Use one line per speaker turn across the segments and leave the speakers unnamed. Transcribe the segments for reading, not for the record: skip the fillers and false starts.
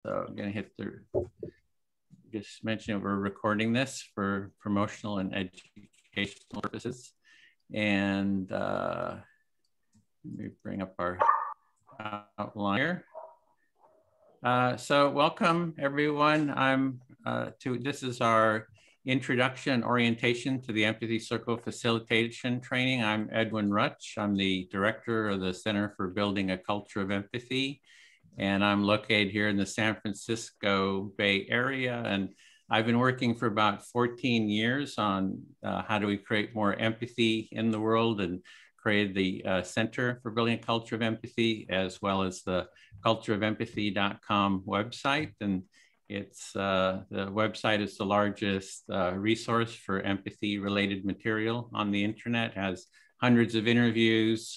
So I'm going to hit the, just mention we're recording this for promotional and educational purposes. And let me bring up our outline here. So welcome everyone. This is our introduction orientation to the Empathy Circle Facilitation Training. I'm Edwin Rutch. I'm the director of the Center for Building a Culture of Empathy. And I'm located here in the San Francisco Bay Area. And I've been working for about 14 years on how do we create more empathy in the world, and created the Center for Building a Culture of Empathy, as well as the cultureofempathy.com website. And it's the website is the largest resource for empathy related material on the internet. It has hundreds of interviews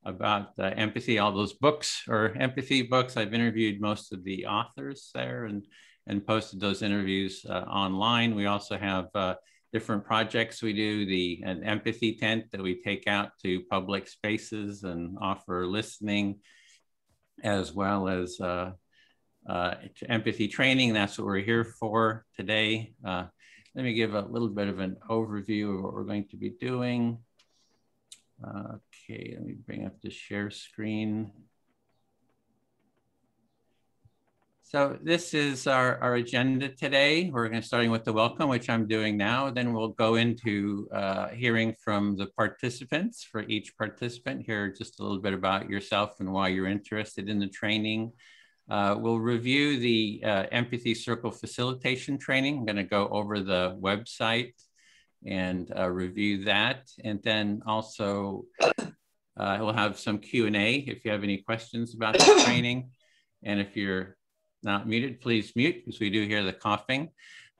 about empathy. All those books are empathy books. I've interviewed most of the authors there and posted those interviews online. We also have different projects we do, an empathy tent that we take out to public spaces and offer listening, as well as empathy training. That's what we're here for today. Let me give a little bit of an overview of what we're going to be doing. Okay, let me bring up the share screen. So this is our agenda today. We're going to starting with the welcome, which I'm doing now. Then we'll go into hearing from the participants. For each participant, hear just a little bit about yourself and why you're interested in the training. We'll review the Empathy Circle Facilitation Training. I'm going to go over the website and review that. And then also we'll have some Q&A if you have any questions about the training. And if you're not muted, please mute, because we do hear the coughing.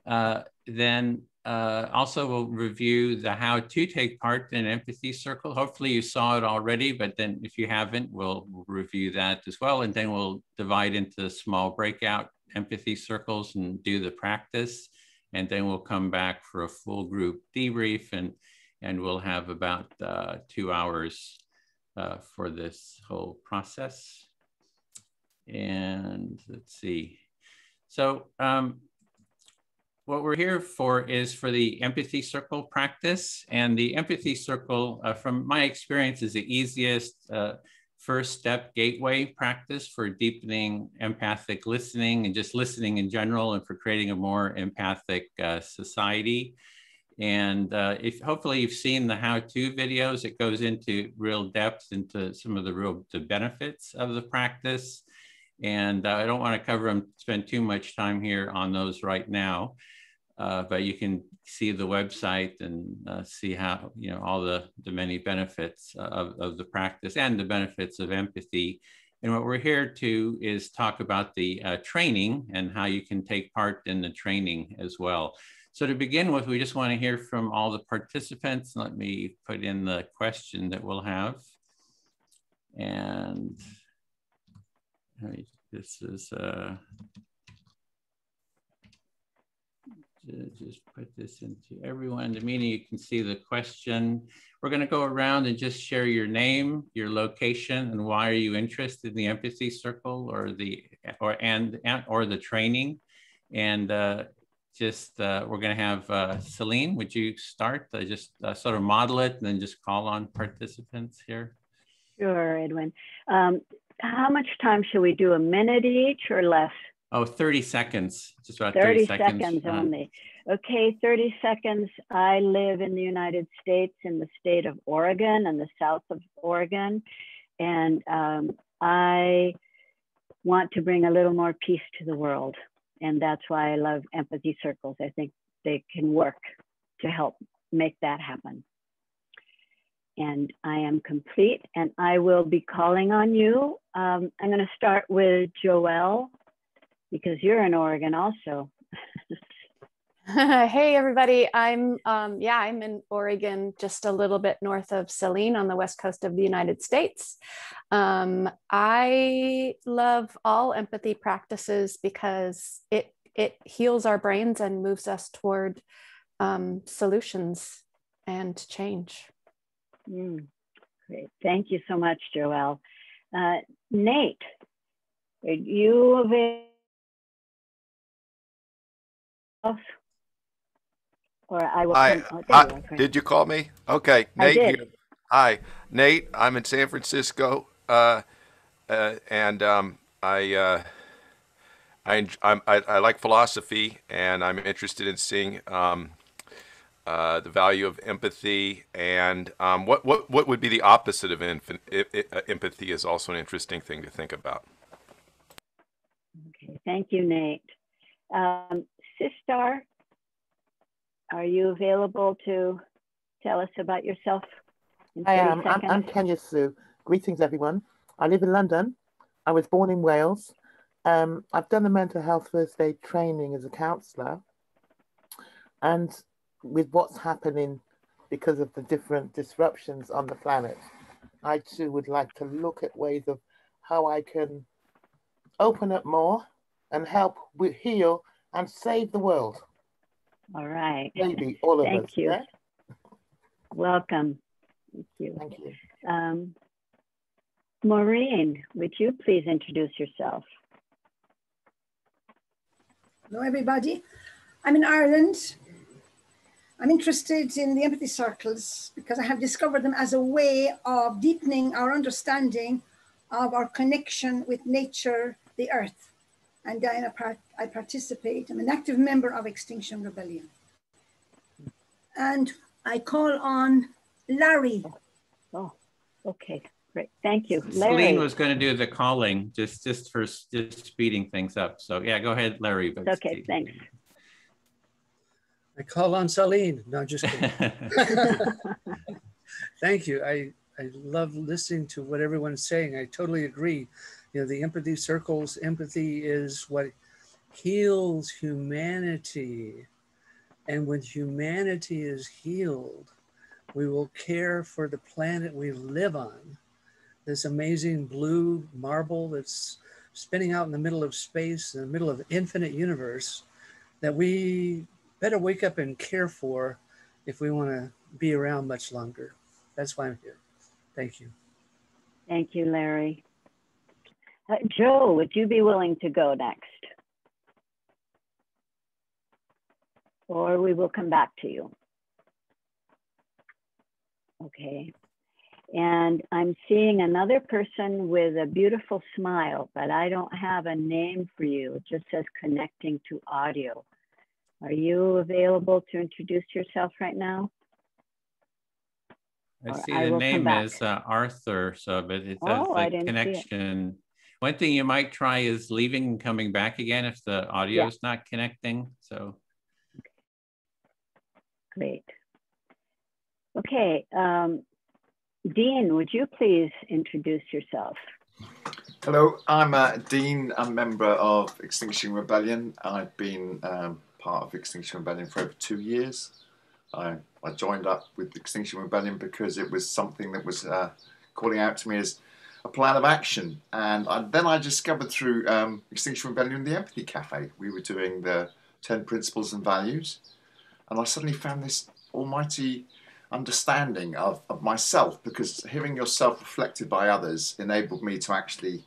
Then also we'll review the how to take part in Empathy Circle. Hopefully you saw it already, but then if you haven't, we'll review that as well. And then we'll divide into small breakout empathy circles and do the practice. And then we'll come back for a full group debrief, and we'll have about 2 hours for this whole process. And let's see. So what we're here for is for the Empathy Circle practice. And the Empathy Circle, from my experience, is the easiest first step gateway practice for deepening empathic listening and just listening in general, and for creating a more empathic society. And if hopefully you've seen the how-to videos, it goes into real depth into some of the benefits of the practice. And I don't want to cover them, spend too much time here on those right now. But you can see the website and see how, all the many benefits of the practice and the benefits of empathy. And what we're here to is talk about the training and how you can take part in the training as well. So to begin with, we just want to hear from all the participants. Let me put in the question that we'll have. And this is just put this into everyone. The meeting, you can see the question. We're going to go around and just share your name, your location, and why are you interested in the Empathy Circle or the training. And we're going to have Celine. Would you start? Just sort of model it, and then just call on participants here.
Sure, Edwin. How much time should we do? A minute each or less?
Oh, 30 seconds, just about
30
seconds.
seconds only. Okay, 30 seconds. I live in the United States, in the state of Oregon and the south of Oregon. And I want to bring a little more peace to the world. And that's why I love empathy circles. I think they can work to help make that happen. And I am complete, and I will be calling on you. I'm going to start with Joelle, because you're in Oregon also.
Hey everybody, I'm in Oregon, just a little bit north of Saline on the west coast of the United States. I love all empathy practices because it heals our brains and moves us toward solutions and change.
Great, thank you so much, Joelle. Nate, Are you available? Or I will come. Oh, there you are.
Did you call me? Okay, Nate here. Hi, Nate. I'm in San Francisco, and I like philosophy, and I'm interested in seeing the value of empathy, and what would be the opposite of empathy is also an interesting thing to think about.
Okay, thank you, Nate. Sistar, are you available to tell us about yourself?
I am. I'm Kenya Sue. Greetings, everyone. I live in London. I was born in Wales. I've done the mental health first aid training as a counsellor. And with what's happening because of the different disruptions on the planet, I too would like to look at ways of how I can open up more and help heal and save the world.
All right.
Maybe all of us.
Thank you.
Yeah?
Welcome. Thank you.
Thank you.
Maureen, would you please introduce yourself?
Hello, everybody. I'm in Ireland. I'm interested in the empathy circles because I have discovered them as a way of deepening our understanding of our connection with nature, the earth. And I participate. I'm an active member of Extinction Rebellion. And I call on Larry.
Oh, okay, great. Thank you.
Celine
Larry
was going to do the calling just for speeding things up. So yeah, go ahead, Larry. But
okay, thanks.
I call on Celine. No, just kidding. Thank you. I love listening to what everyone's saying. I totally agree. You know, the empathy circles, empathy is what heals humanity. And when humanity is healed, we will care for the planet we live on. This amazing blue marble that's spinning out in the middle of space, in the middle of infinite universe, that we better wake up and care for if we want to be around much longer. That's why I'm here. Thank you.
Thank you, Larry. Joe, would you be willing to go next? Or we will come back to you. Okay. And I'm seeing another person with a beautiful smile, but I don't have a name for you. It just says connecting to audio. Are you available to introduce yourself right now?
I see the name is Arthur, so but it says like connection. One thing you might try is leaving and coming back again if the audio is not connecting. So
great. Okay, Dean, would you please introduce yourself?
Hello, I'm Dean. I'm a member of Extinction Rebellion. I've been part of Extinction Rebellion for over 2 years. I joined up with Extinction Rebellion because it was something that was calling out to me as a plan of action. And then I discovered through Extinction Rebellion the Empathy Cafe. We were doing the 10 principles and values. And I suddenly found this almighty understanding of myself, because hearing yourself reflected by others enabled me to actually,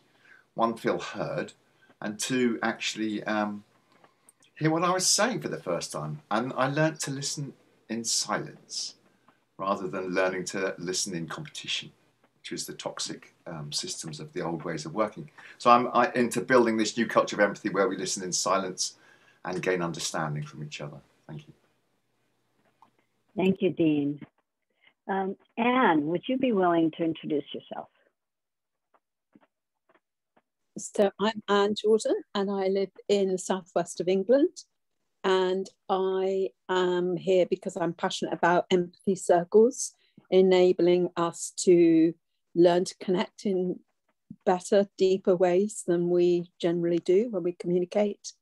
one, feel heard, and two, actually hear what I was saying for the first time. And I learned to listen in silence rather than learning to listen in competition, which was the toxic systems of the old ways of working. So I'm into building this new culture of empathy where we listen in silence and gain understanding from each other. Thank you.
Thank you, Dean. Anne, would you be willing to introduce yourself?
So I'm Anne Jordan and I live in the southwest of England, and I am here because I'm passionate about empathy circles, enabling us to learn to connect in better, deeper ways than we generally do when we communicate.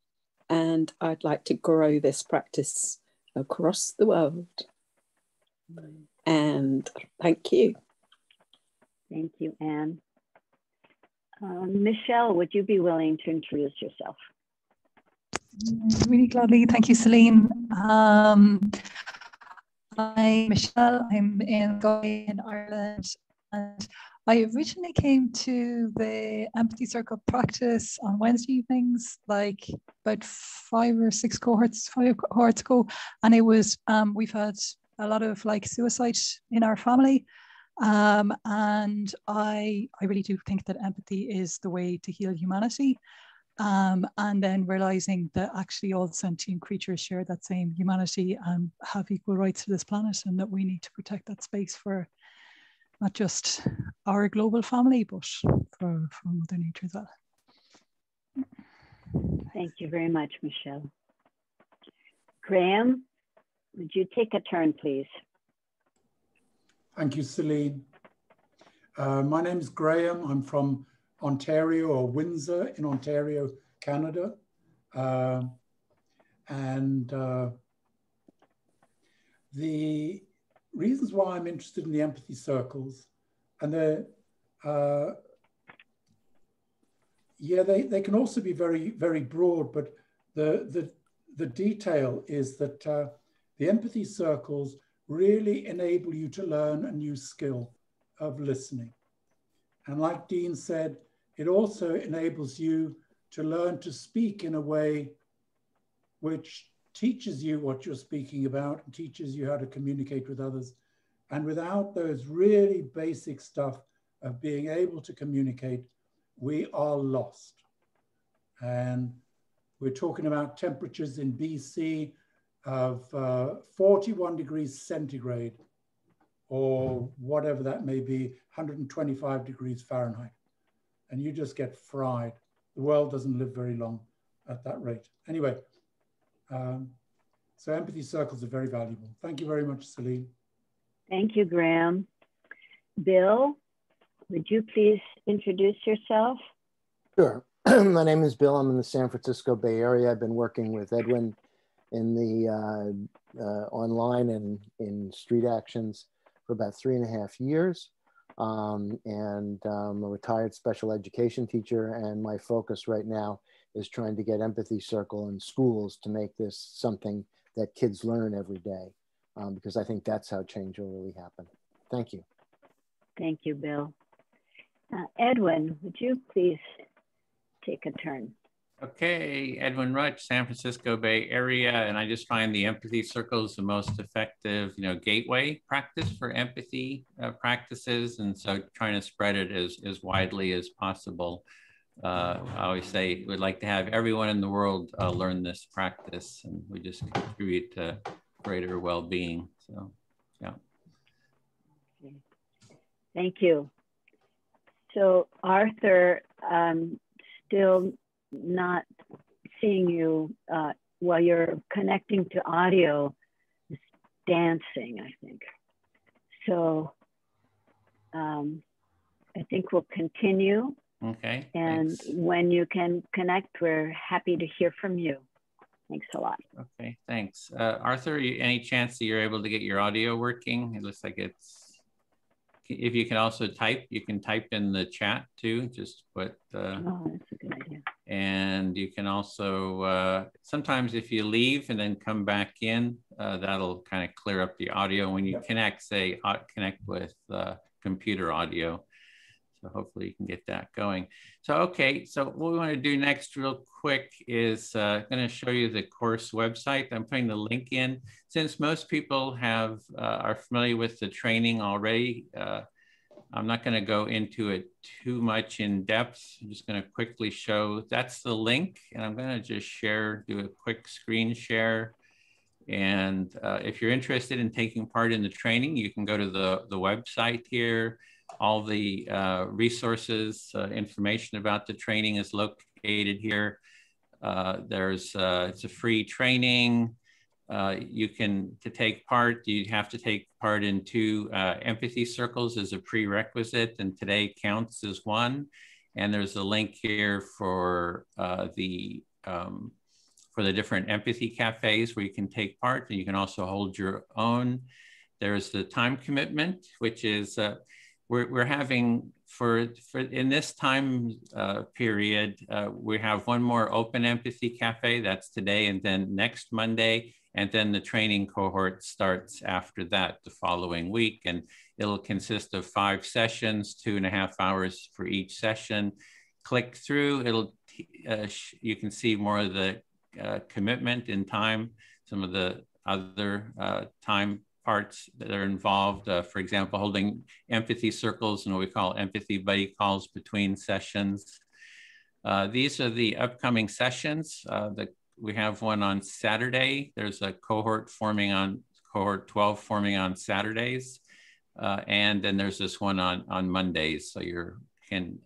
And I'd like to grow this practice across the world. And thank you.
Thank you, Anne. Michelle, would you be willing to introduce yourself?
Really gladly. Thank you, Celine. I'm Michelle. I'm in Galway in Ireland, and I originally came to the Empathy Circle practice on Wednesday evenings, like about 5 or 6 cohorts ago. And it was, we've had a lot of like suicide in our family. And I really do think that empathy is the way to heal humanity. And then realizing that actually all sentient creatures share that same humanity and have equal rights to this planet, and that we need to protect that space for not just our global family, but for Mother Nature as well.
Thank you very much, Michelle. Graham, would you take a turn, please?
Thank you, Celine. My name is Graham. I'm from Ontario, or Windsor in Ontario, Canada. The reasons why I'm interested in the empathy circles, and they can also be very, very broad, but the detail is that the empathy circles really enable you to learn a new skill of listening. And like Dean said, it also enables you to learn to speak in a way which teaches you what you're speaking about and teaches you how to communicate with others. And without those really basic stuff of being able to communicate, we are lost. And we're talking about temperatures in BC of 41 degrees centigrade, or whatever that may be, 125 degrees Fahrenheit. And you just get fried. The world doesn't live very long at that rate. Anyway, so empathy circles are very valuable. Thank you very much, Celine.
Thank you, Graham. Bill, would you please introduce yourself?
Sure. My name is Bill. I'm in the San Francisco Bay Area. I've been working with Edwin in the online and in street actions for about 3.5 years. I'm a retired special education teacher, and my focus right now is trying to get Empathy Circle in schools to make this something that kids learn every day, because I think that's how change will really happen. Thank you.
Thank you, Bill. Edwin, would you please take a turn?
Okay, Edwin Rutch, San Francisco Bay Area, and I just find the Empathy Circle is the most effective, gateway practice for empathy practices, and so trying to spread it as widely as possible. I always say we'd like to have everyone in the world learn this practice, and we just contribute to greater well-being. So, yeah.
Okay. Thank you. So, Arthur, still not seeing you while you're connecting to audio, is dancing, I think. So, I think we'll continue.
Okay.
And
thanks.
When you can connect, we're happy to hear from you. Thanks a lot.
Okay, thanks. Arthur, any chance that you're able to get your audio working? It looks like it's, if you can also type, you can type in the chat too, just put.
Oh, that's a good idea.
And you can also, sometimes if you leave and then come back in, that'll kind of clear up the audio. When you connect, say, connect with computer audio. So hopefully you can get that going. So, okay, so what we want to do next real quick is going to show you the course website. I'm putting the link in. Since most people are familiar with the training already, I'm not going to go into it too much in depth. I'm just going to quickly show that's the link, and I'm going to just do a quick screen share. And if you're interested in taking part in the training, you can go to the website here. All the resources, information about the training is located here. It's a free training. To take part, you have to take part in 2 empathy circles as a prerequisite, and today counts as one. And there's a link here for the different empathy cafes where you can take part, and you can also hold your own. There's the time commitment, which is we're having in this time period, we have one more open empathy cafe. That's today, and then next Monday. And then the training cohort starts after that the following week. And It'll consist of 5 sessions, 2.5 hours for each session. Click through, you can see more of the commitment in time, some of the other time parts that are involved. For example, holding empathy circles and what we call empathy buddy calls between sessions. These are the upcoming sessions. We have one on Saturday. There's a cohort 12 forming on Saturdays. And then there's this one on Mondays. So you can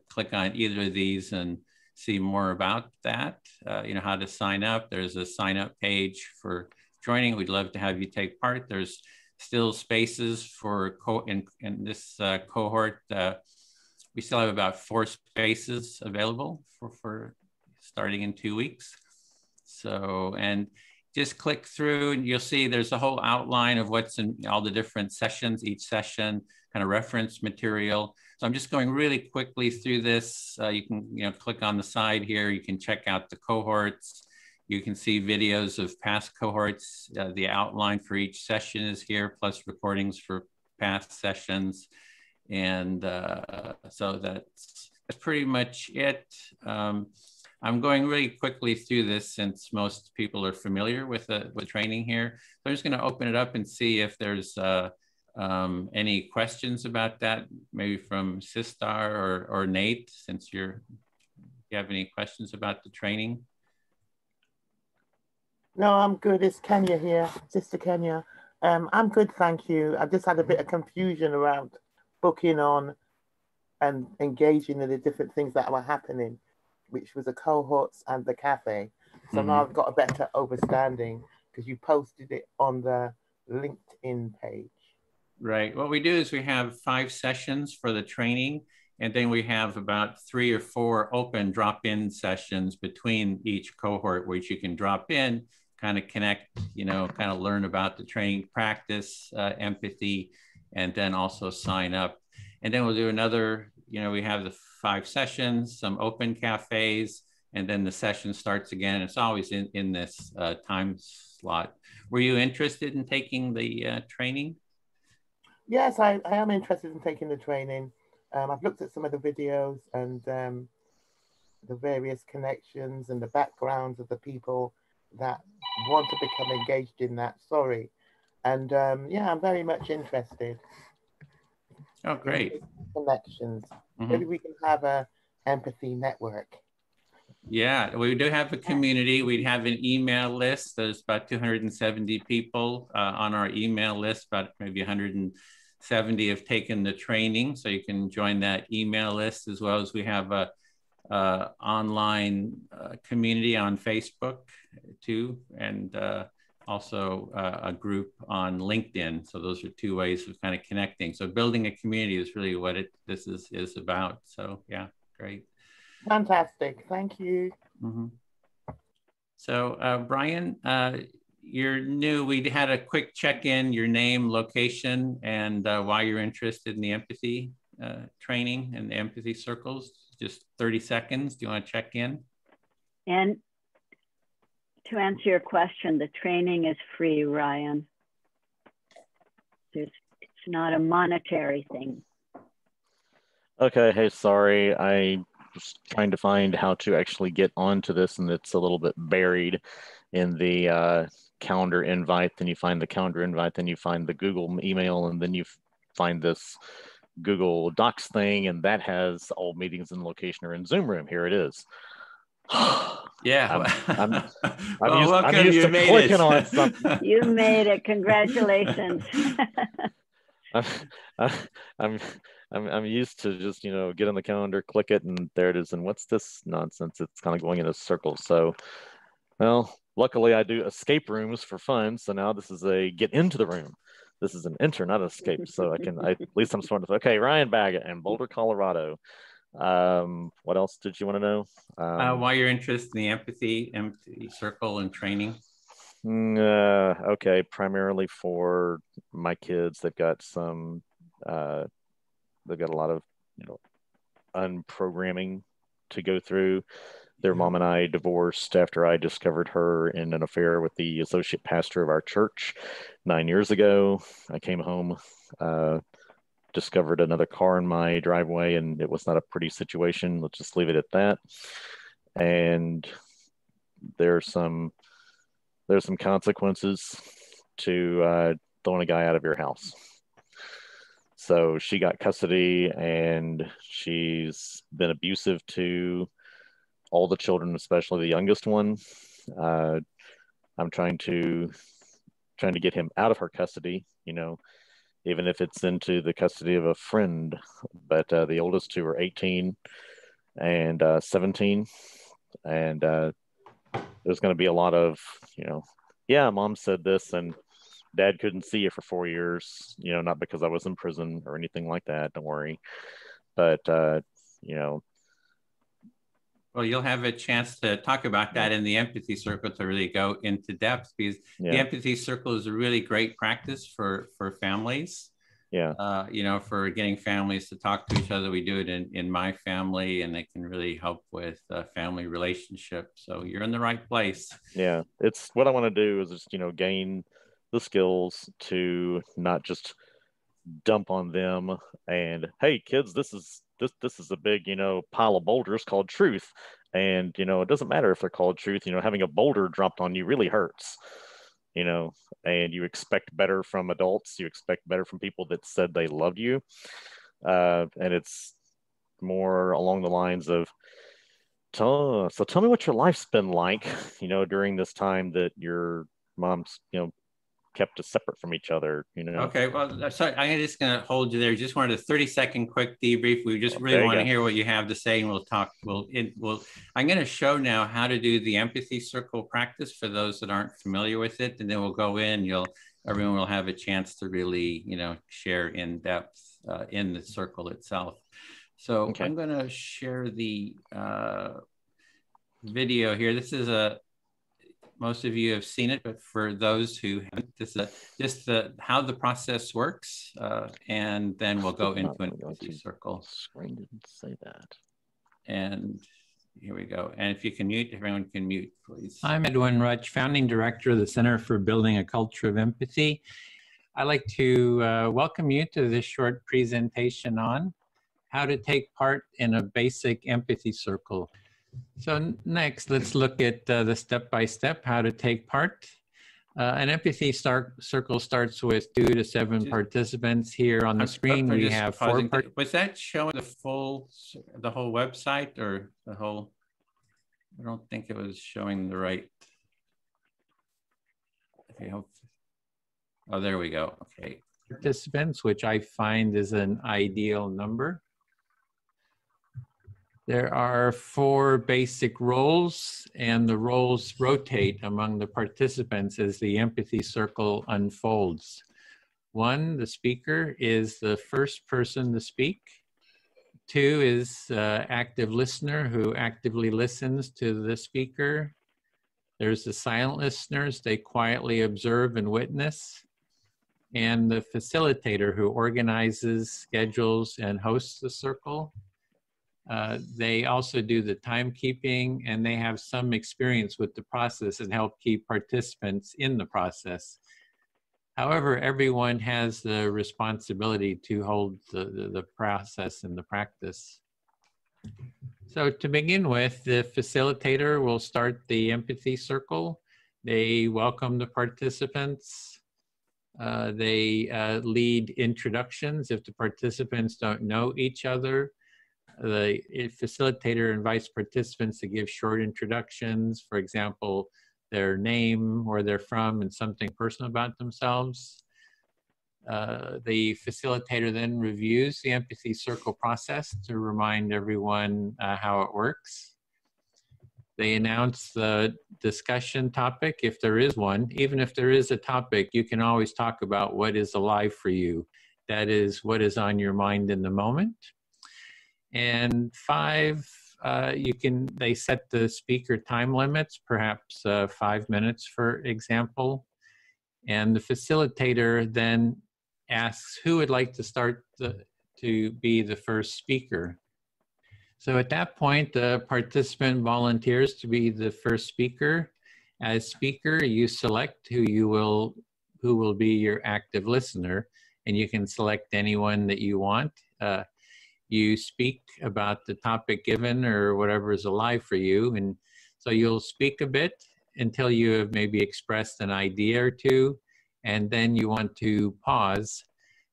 click on either of these and see more about that, how to sign up. There's a sign up page for joining. We'd love to have you take part. There's still spaces for in this cohort. We still have about 4 spaces available for starting in 2 weeks. So, and just click through and you'll see there's a whole outline of what's in all the different sessions, each session, kind of reference material. So I'm just going really quickly through this. You can click on the side here. You can check out the cohorts. You can see videos of past cohorts. The outline for each session is here, plus recordings for past sessions. And so that's pretty much it. I'm going really quickly through this since most people are familiar with training here. So I'm just going to open it up and see if there's any questions about that, maybe from Sistar or Nate, since you have any questions about the training?
No, I'm good. It's Kenya here, Sister Kenya. I'm good, thank you. I just had a bit of confusion around booking on and engaging in the different things that were happening, which was the cohorts and the cafe. So now I've got a better understanding because you posted it on the LinkedIn page.
Right. What we do is we have 5 sessions for the training, and then we have about 3 or 4 open drop-in sessions between each cohort, which you can drop in, kind of connect, kind of learn about the training, practice empathy, and then also sign up. And then we'll do another, we have the 5 sessions, some open cafes, and then the session starts again. It's always in this time slot. Were you interested in taking the training?
Yes, I am interested in taking the training. I've looked at some of the videos and the various connections and the backgrounds of the people that want to become engaged in that. And yeah, I'm very much interested.
Oh, great.
Connections. Maybe we can have a empathy network.
Yeah, we do have a community. We have an email list. There's about 270 people on our email list. About maybe 170 have taken the training. So you can join that email list, as well as we have a online community on Facebook too, and also a group on LinkedIn. So those are 2 ways of kind of connecting. So building a community is really what this is about. So yeah, great.
Fantastic, thank you.
So Brian, you're new. We had a quick check-in, your name, location, and why you're interested in the empathy training and the empathy circles. Just 30 seconds. Do you want to check in?
And to answer your question, the training is free, Ryan. It's not a monetary thing.
Okay, hey, sorry. I was trying to find how to actually get onto this, and it's a little bit buried in the calendar invite. Then you find the calendar invite, then you find the Google email, and then you find this Google Docs thing, and that has all meetings and location are in Zoom room. Here it is.
Yeah.
I'm used to clicking on something.
You made it. Congratulations.
I'm used to just, get on the calendar, click it, and there it is. And what's this nonsense? It's kind of going in a circle. So, well, luckily I do escape rooms for fun. So now this is a get into the room. This is an enter, not escape. So at least I'm smart enough. Okay, Ryan Baggett in Boulder, Colorado. What else did you want to know?
Why you're interested in the empathy circle and training?
Okay, primarily for my kids. They've got some, they've got a lot of, unprogramming to go through. their mom and I divorced after I discovered her in an affair with the associate pastor of our church 9 years ago. I came home, discovered another car in my driveway, and it was not a pretty situation. Let's just leave it at that. And there's some consequences to throwing a guy out of your house. So she got custody, and she's been abusive to all the children, especially the youngest one. I'm trying to get him out of her custody, you know, even if it's into the custody of a friend. But the oldest two are 18 and 17. And there's going to be a lot of, you know, yeah, mom said this and dad couldn't see you for 4 years, you know, not because I was in prison or anything like that. Don't worry. But, you know.
Well, you'll have a chance to talk about that in the Empathy Circle to really go into depth, because the Empathy Circle is a really great practice for families.
Yeah.
You know, for getting families to talk to each other. We do it in my family, and it can really help with family relationships. So you're in the right place.
Yeah. It's what I want to do is just, you know, gain the skills to not just dump on them and, hey kids, this is a big, you know, pile of boulders called truth, and you know, it doesn't matter if they're called truth. You know, having a boulder dropped on you really hurts, you know, and you expect better from adults, you expect better from people that said they loved you, and it's more along the lines of, tell me what your life's been like, you know, during this time that your mom's, you know, kept us separate from each other, you know.
Okay, well, sorry, I'm just going to hold you there. Just wanted a 30-second quick debrief. We just really want to hear what you have to say, and we'll talk. I'm going to show now how to do the Empathy Circle practice for those that aren't familiar with it, and then we'll go in. Everyone will have a chance to really, you know, share in depth in the circle itself. So I'm going to share the video here. This is most of you have seen it, but for those who haven't, this is just how the process works, and then we'll go into an Empathy Circle.
Screen didn't say that.
And here we go. And if you can mute, everyone can mute, please. I'm Edwin Rutch, founding director of the Center for Building a Culture of Empathy. I'd like to welcome you to this short presentation on how to take part in a basic empathy circle. So next, let's look at the step-by-step how to take part. An empathy circle starts with 2 to 7 participants. Here on the screen, we have 4 participants. Was that showing the whole website, or the whole? I don't think it was showing the right. Okay, oh, there we go. Okay, participants, which I find is an ideal number. There are 4 basic roles, and the roles rotate among the participants as the empathy circle unfolds. 1, the speaker, is the first person to speak. 2 is active listener who actively listens to the speaker. There's the silent listeners, they quietly observe and witness. And the facilitator who organizes, schedules, and hosts the circle. They also do the timekeeping, and they have some experience with the process and help keep participants in the process. However, everyone has the responsibility to hold the process and the practice. So to begin with, the facilitator will start the empathy circle. They welcome the participants. They lead introductions if the participants don't know each other. The facilitator invites participants to give short introductions, for example, their name, where they're from, and something personal about themselves. The facilitator then reviews the empathy circle process to remind everyone how it works. They announce the discussion topic, if there is one. Even if there is a topic, you can always talk about what is alive for you. That is what is on your mind in the moment. And 5, they set the speaker time limits, perhaps 5 minutes, for example. And the facilitator then asks who would like to start to be the first speaker. So at that point, the participant volunteers to be the first speaker. As speaker, you select who will be your active listener, and you can select anyone that you want. You speak about the topic given or whatever is alive for you, and so you'll speak a bit until you have maybe expressed an idea or two, and then you want to pause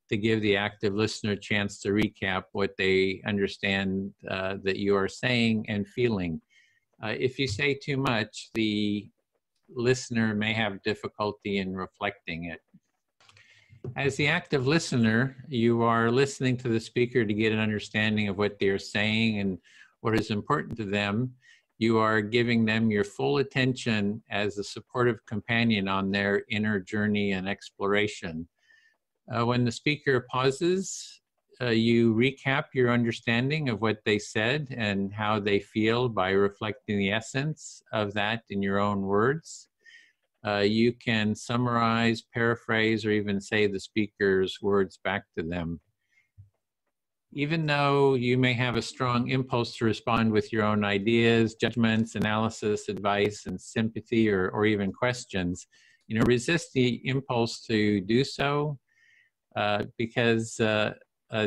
to give the active listener a chance to recap what they understand that you are saying and feeling. If you say too much, the listener may have difficulty in reflecting it. As the active listener, you are listening to the speaker to get an understanding of what they're saying and what is important to them. You are giving them your full attention as a supportive companion on their inner journey and exploration. When the speaker pauses, you recap your understanding of what they said and how they feel by reflecting the essence of that in your own words. You can summarize, paraphrase, or even say the speaker's words back to them. Even though you may have a strong impulse to respond with your own ideas, judgments, analysis, advice, and sympathy, or even questions, resist the impulse to do so because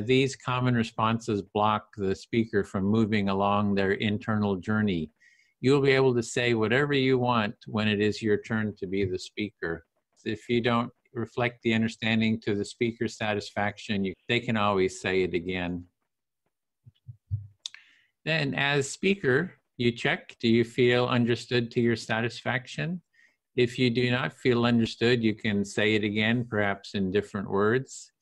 these common responses block the speaker from moving along their internal journey. You'll be able to say whatever you want when it is your turn to be the speaker. If you don't reflect the understanding to the speaker's satisfaction, they can always say it again. Then as speaker, you check, do you feel understood to your satisfaction? If you do not feel understood, you can say it again, perhaps in different words.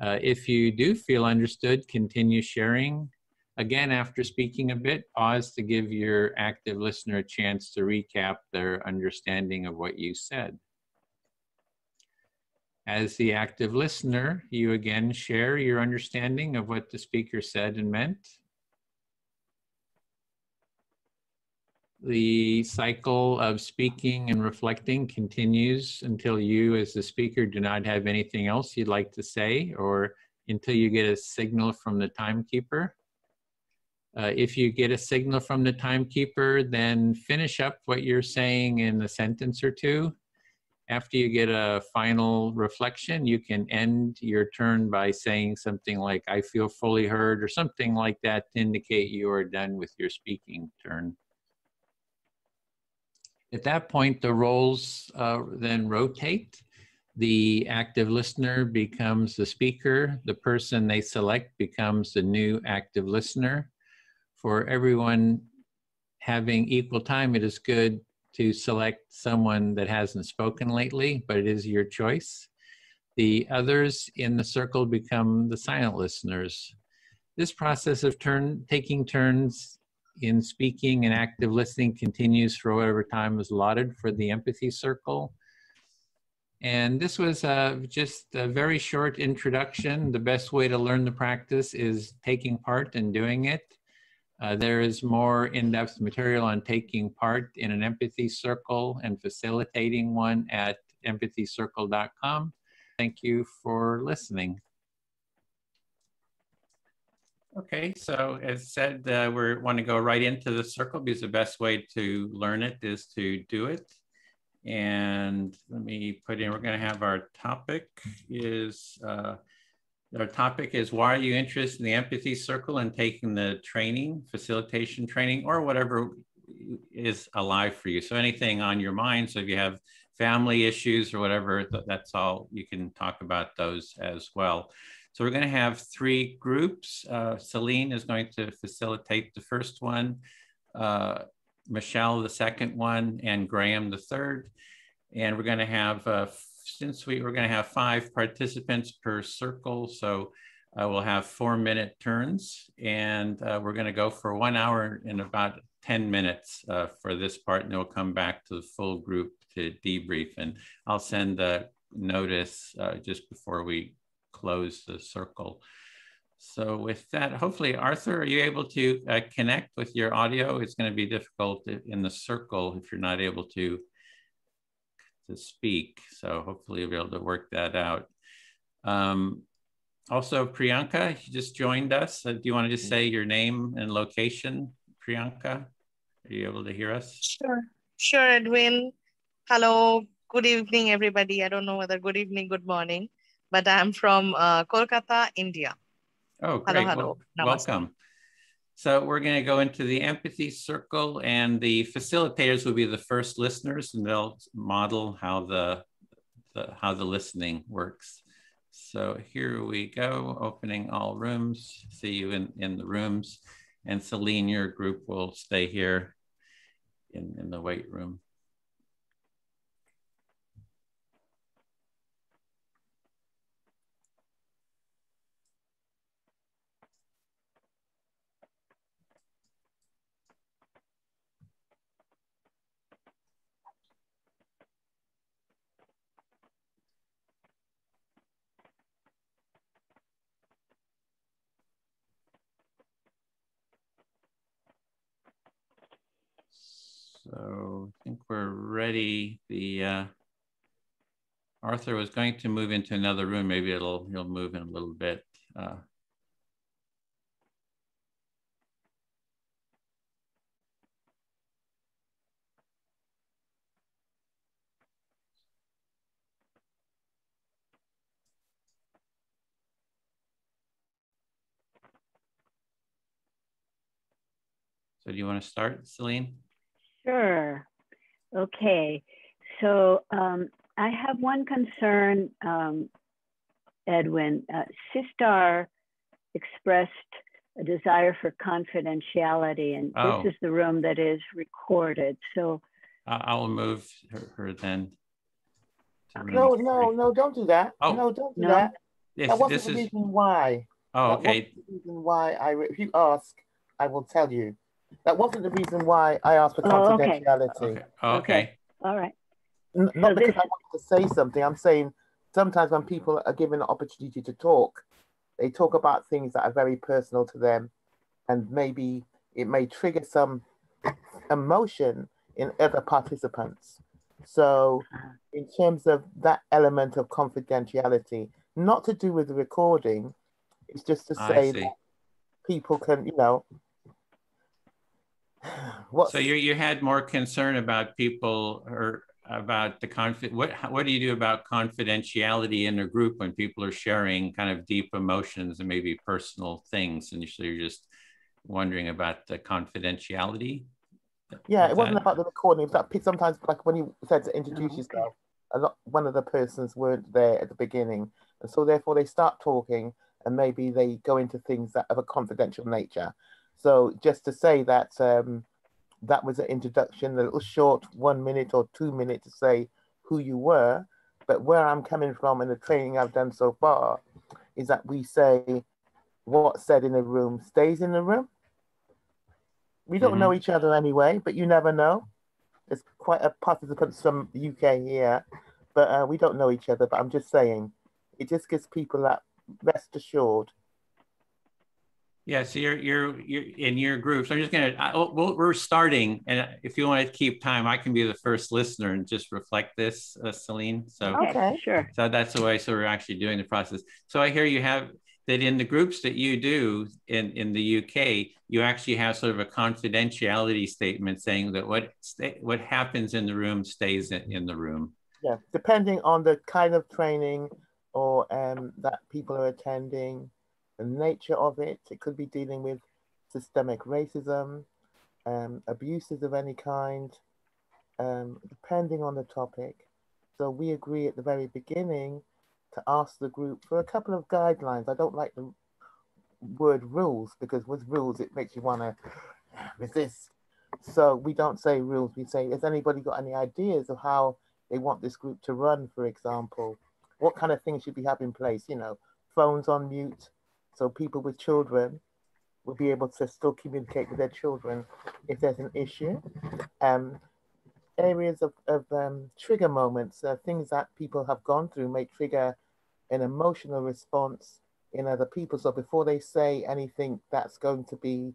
If you do feel understood, continue sharing. Again, after speaking a bit, pause to give your active listener a chance to recap their understanding of what you said. As the active listener, you again share your understanding of what the speaker said and meant. The cycle of speaking and reflecting continues until you, as the speaker, do not have anything else you'd like to say, or until you get a signal from the timekeeper. If you get a signal from the timekeeper, then finish up what you're saying in a sentence or two. After you get a final reflection, you can end your turn by saying something like, "I feel fully heard," or something like that to indicate you are done with your speaking turn. At that point, the roles then rotate. The active listener becomes the speaker. The person they select becomes the new active listener. For everyone having equal time, it is good to select someone that hasn't spoken lately, but it is your choice. The others in the circle become the silent listeners. This process of taking turns in speaking and active listening continues for whatever time is allotted for the empathy circle. And this was just a very short introduction. The best way to learn the practice is taking part and doing it. There is more in-depth material on taking part in an empathy circle and facilitating one at empathycircle.com. Thank you for listening. Okay, so as said, we want to go right into the circle because the best way to learn it is to do it. And let me put in, we're going to have our topic is, why are you interested in the empathy circle and taking the training, facilitation training, or whatever is alive for you. So anything on your mind. So if you have family issues or whatever, that's all, you can talk about those as well. So we're going to have three groups. Celine is going to facilitate the first one, Michelle the second one, and Graham the third. And we're going to have, we're going to have 5 participants per circle, so we'll have 4-minute turns, and we're going to go for 1 hour and about 10 minutes for this part, and then we'll come back to the full group to debrief. And I'll send a notice just before we close the circle. So with that, hopefully, Arthur, are you able to connect with your audio? It's going to be difficult in the circle if you're not able to speak. So hopefully you'll be able to work that out. Also, Priyanka, you just joined us. Do you want to just say your name and location, Priyanka? Are you able to hear us?
Sure, Edwin. Hello, good evening, everybody. I don't know whether good evening, good morning, but I'm from Kolkata, India.
Oh, great.
Hello.
Well, welcome. So we're going to go into the empathy circle, and the facilitators will be the first listeners, and they'll model how the listening works. So here we go, opening all rooms. See you in the rooms. And Celine, your group will stay here in the weight room. So I think we're ready. The Arthur was going to move into another room. Maybe he'll move in a little bit. So do you want to start, Celine?
Sure. Okay. So I have one concern, Edwin. Sistar expressed a desire for confidentiality, and this is the room that is recorded. So
I'll move her then.
No, don't do that. Oh. No, don't do that. That wasn't the reason why.
Oh, okay.
That wasn't the reason why if you ask, I will tell you. That wasn't the reason why I asked for confidentiality.
Okay.
All right.
Not because I wanted to say something. I'm saying sometimes when people are given an opportunity to talk, they talk about things that are very personal to them, and maybe it may trigger some emotion in other participants. So in terms of that element of confidentiality, not to do with the recording, it's just to say that people can,
So you had more concern about people or about the what do you do about confidentiality in a group when people are sharing kind of deep emotions and maybe personal things, and so you're just wondering about the confidentiality?
Yeah, it wasn't about the recording. It was that sometimes, like when you said to introduce yourself, one of the persons weren't there at the beginning, and so therefore they start talking, and maybe they go into things that of a confidential nature. So just to say that that was an introduction, a little short 1 minute or 2 minutes to say who you were. But where I'm coming from in the training I've done so far is that we say what's said in a room stays in the room. We don't know each other anyway, but you never know. There's quite a participants from the UK here, but we don't know each other. But I'm just saying, it just gives people that rest assured.
Yeah, so you're in your group. So I'm just gonna we're starting, and if you want to keep time, I can be the first listener and just reflect this, Celine. So
okay, sure.
So that's the way. So we're actually doing the process. So I hear you have that in the groups that you do in the UK, you actually have sort of a confidentiality statement saying that what happens in the room stays in the room.
Yeah, depending on the kind of training or that people are attending. The nature of it, it could be dealing with systemic racism, abuses of any kind, depending on the topic. So we agree at the very beginning to ask the group for a couple of guidelines. I don't like the word rules because with rules, it makes you want to resist. So we don't say rules. We say, has anybody got any ideas of how they want this group to run, for example? What kind of things should we have in place? Phones on mute. So people with children will be able to still communicate with their children if there's an issue. Areas of trigger moments, things that people have gone through may trigger an emotional response in other people. So before they say anything that's going to be,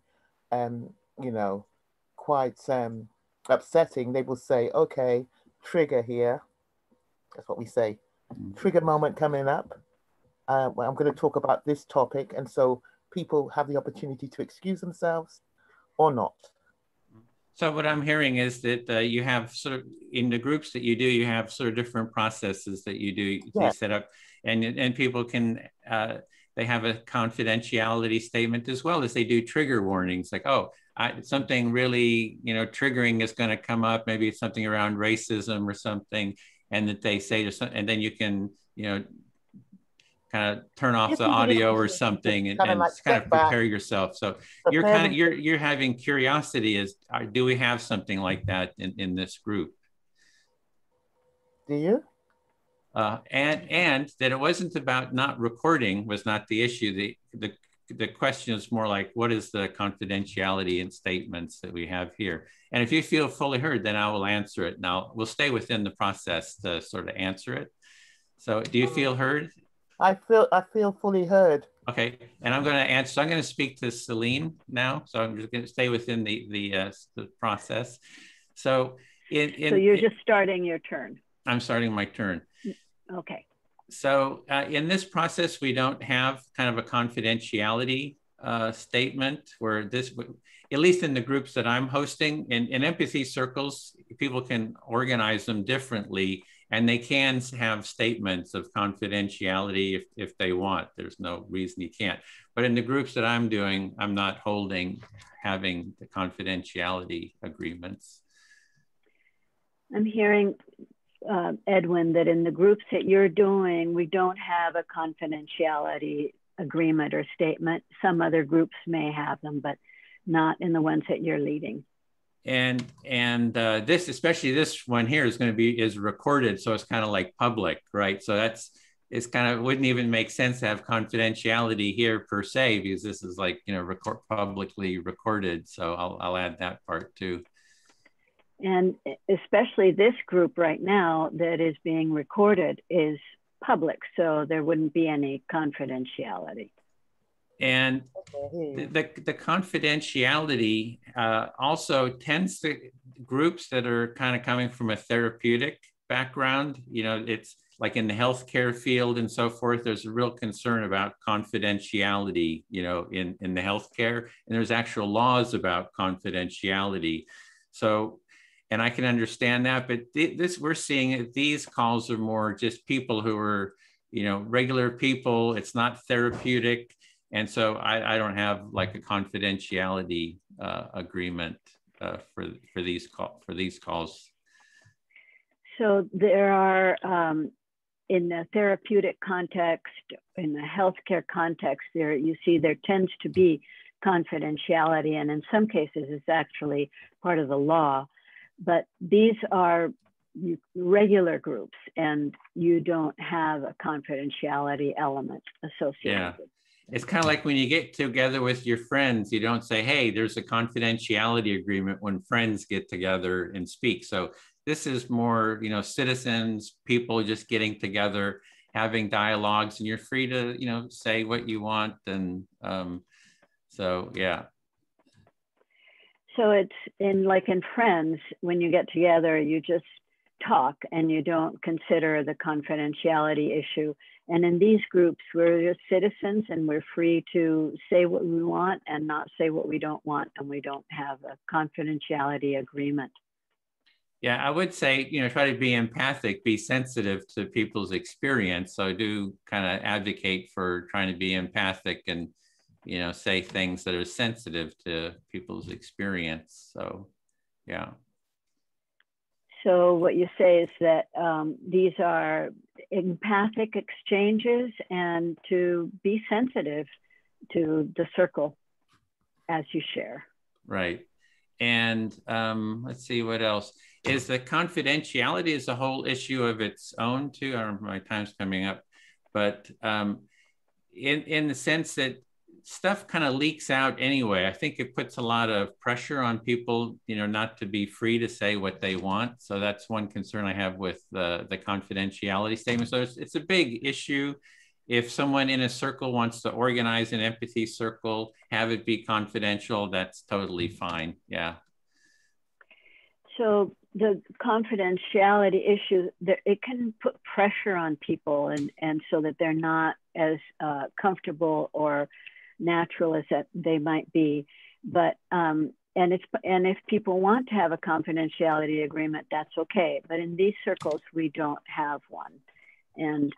quite upsetting, they will say, okay, trigger here. That's what we say. Trigger moment coming up. where I'm going to talk about this topic, and so people have the opportunity to excuse themselves or not.
So what I'm hearing is that you have sort of, in the groups that you do, you have sort of different processes that you do, you set up, and people can, they have a confidentiality statement as well as they do trigger warnings, like, oh, something really, triggering is going to come up, maybe it's something around racism or something, and that they say to some, and then you can, kind of turn off the audio or something and kind of prepare yourself. So you're kind of, you're having curiosity as, do we have something like that in this group?
Do you?
And that it wasn't about not recording was not the issue. The question is more like, what is the confidentiality and statements that we have here? And if you feel fully heard, then I will answer it. Now we'll stay within the process to sort of answer it. So do you feel heard?
I feel fully heard.
Okay, and I'm going to answer. So I'm going to speak to Celine now. So I'm just going to stay within the process. So
so you're just starting your turn.
I'm starting my turn.
Okay.
So in this process, we don't have kind of a confidentiality statement where this, at least in the groups that I'm hosting, in empathy circles, people can organize them differently. And they can have statements of confidentiality if they want. There's no reason you can't. But in the groups that I'm doing, I'm not having the confidentiality agreements.
I'm hearing, Edwin, that in the groups that you're doing, we don't have a confidentiality agreement or statement. Some other groups may have them, but not in the ones that you're leading.
And this, especially this one here, is recorded, so it's kind of like public, right? So it's kind of, wouldn't even make sense to have confidentiality here per se, because this is like, publicly recorded. So I'll add that part too.
And especially this group right now that is being recorded is public, so there wouldn't be any confidentiality.
And the confidentiality also tends to groups that are kind of coming from a therapeutic background. It's like in the healthcare field and so forth, there's a real concern about confidentiality, in the healthcare, and there's actual laws about confidentiality. So, and I can understand that, but we're seeing that these calls are more just people who are, regular people. It's not therapeutic. And so I don't have like a confidentiality agreement for these calls.
So there are, in the therapeutic context, in the healthcare context, there tends to be confidentiality, and in some cases it's actually part of the law. But these are regular groups, and you don't have a confidentiality element associated with it.
It's kind of like when you get together with your friends, you don't say, hey, there's a confidentiality agreement when friends get together and speak. So this is more, citizens, people just getting together, having dialogues, and you're free to, say what you want. And so, yeah.
So it's in friends, when you get together, you just talk and you don't consider the confidentiality issue. And in these groups, we're just citizens and we're free to say what we want and not say what we don't want, and we don't have a confidentiality agreement.
Yeah, I would say, try to be empathic, be sensitive to people's experience. So I do kind of advocate for trying to be empathic and, say things that are sensitive to people's experience. So, yeah.
So what you say is that these are empathic exchanges, and to be sensitive to the circle as you share.
Right. And let's see what else. Is the confidentiality is a whole issue of its own too. I don't know, my time's coming up, but in the sense that stuff kind of leaks out anyway. I think it puts a lot of pressure on people, not to be free to say what they want. So that's one concern I have with the confidentiality statement. So it's a big issue. If someone in a circle wants to organize an empathy circle, have it be confidential, that's totally fine. Yeah.
So the confidentiality issue, it can put pressure on people, and so that they're not comfortable or natural as that they might be. But and if people want to have a confidentiality agreement, that's okay. But in these circles, we don't have one. And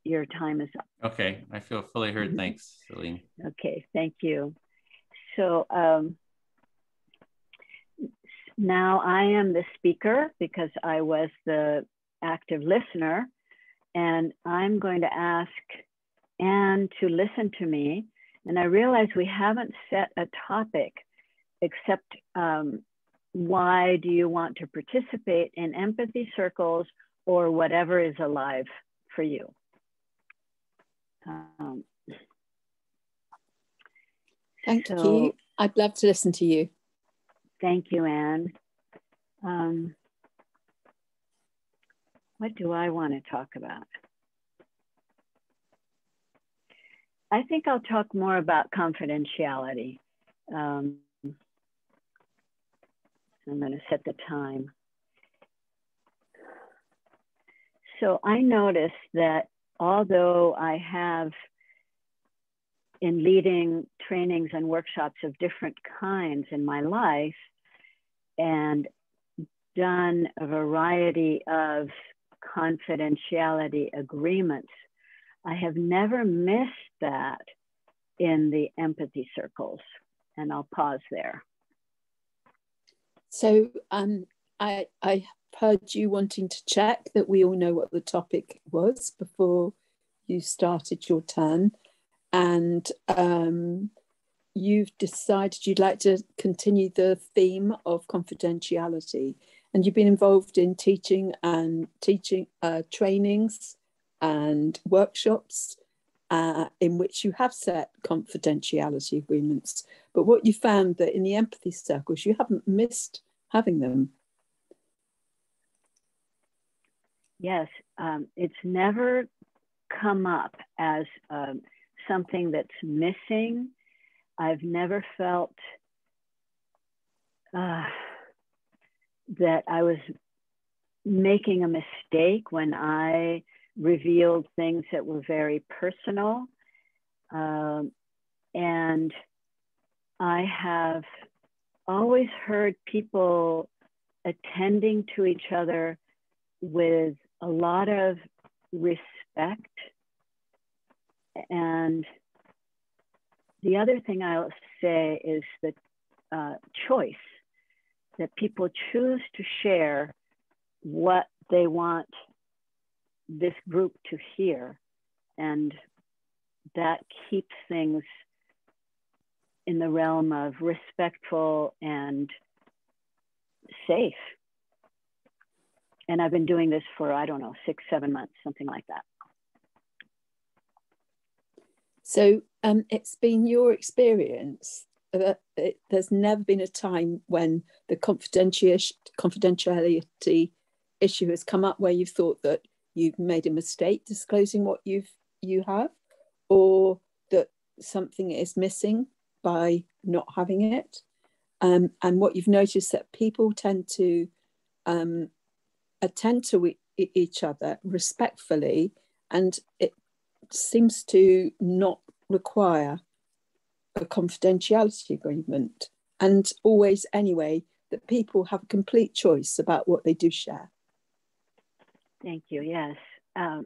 your time is up.
Okay, I feel fully heard. Thanks, Celine.
Okay, thank you. So now I am the speaker because I was the active listener, and I'm going to ask Anne to listen to me. And I realize we haven't set a topic except why do you want to participate in empathy circles or whatever is alive for you.
Thank you. I'd love to listen to you.
Thank you, Anne. What do I want to talk about? I think I'll talk more about confidentiality. I'm going to set the time. So I noticed that although I have, in leading trainings and workshops of different kinds in my life and done a variety of confidentiality agreements, I have never missed that in the empathy circles. And I'll pause there.
So I heard you wanting to check that we all know what the topic was before you started your turn. And you've decided you'd like to continue the theme of confidentiality. And you've been involved in teaching trainings and workshops in which you have set confidentiality agreements. But what you found that in the empathy circles, you haven't missed having them.
Yes, it's never come up as something that's missing. I've never felt that I was making a mistake when I revealed things that were very personal. And I have always heard people attending to each other with a lot of respect. And the other thing I'll say is that choice, that people choose to share what they want this group to hear. And that keeps things in the realm of respectful and safe. And I've been doing this for, I don't know, 6-7 months, something like that.
So it's been your experience that there's never been a time when the confidentiality issue has come up where you've thought that you've made a mistake disclosing what you have, or that something is missing by not having it. And what you've noticed that people tend to attend to each other respectfully, and it seems to not require a confidentiality agreement, and always anyway that people have a complete choice about what they do share.
Thank you. Yes, I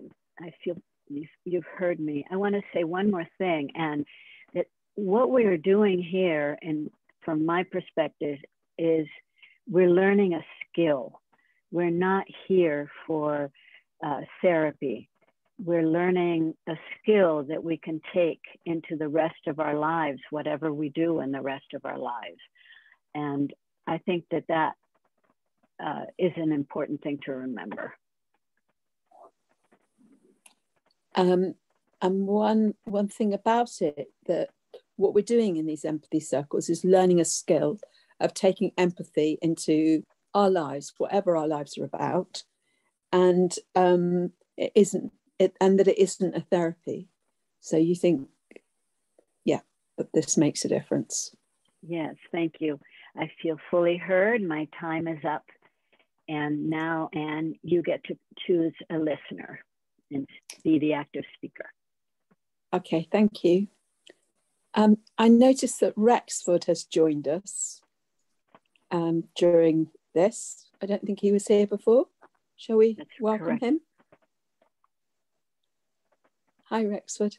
feel you've heard me. I want to say one more thing, and that what we are doing here, and from my perspective, is we're learning a skill. We're not here for therapy. We're learning a skill that we can take into the rest of our lives, whatever we do in the rest of our lives. And I think that that is an important thing to remember.
And one thing about it, that what we're doing in these empathy circles is learning a skill of taking empathy into our lives, whatever our lives are about, and it isn't a therapy. So you think, yeah, but this makes a difference.
Yes, thank you. I feel fully heard. My time is up. And now, Anne, you get to choose a listener and be the active speaker.
Okay, thank you. I noticed that Rexford has joined us during this. I don't think he was here before. Shall we welcome him? Hi, Rexford.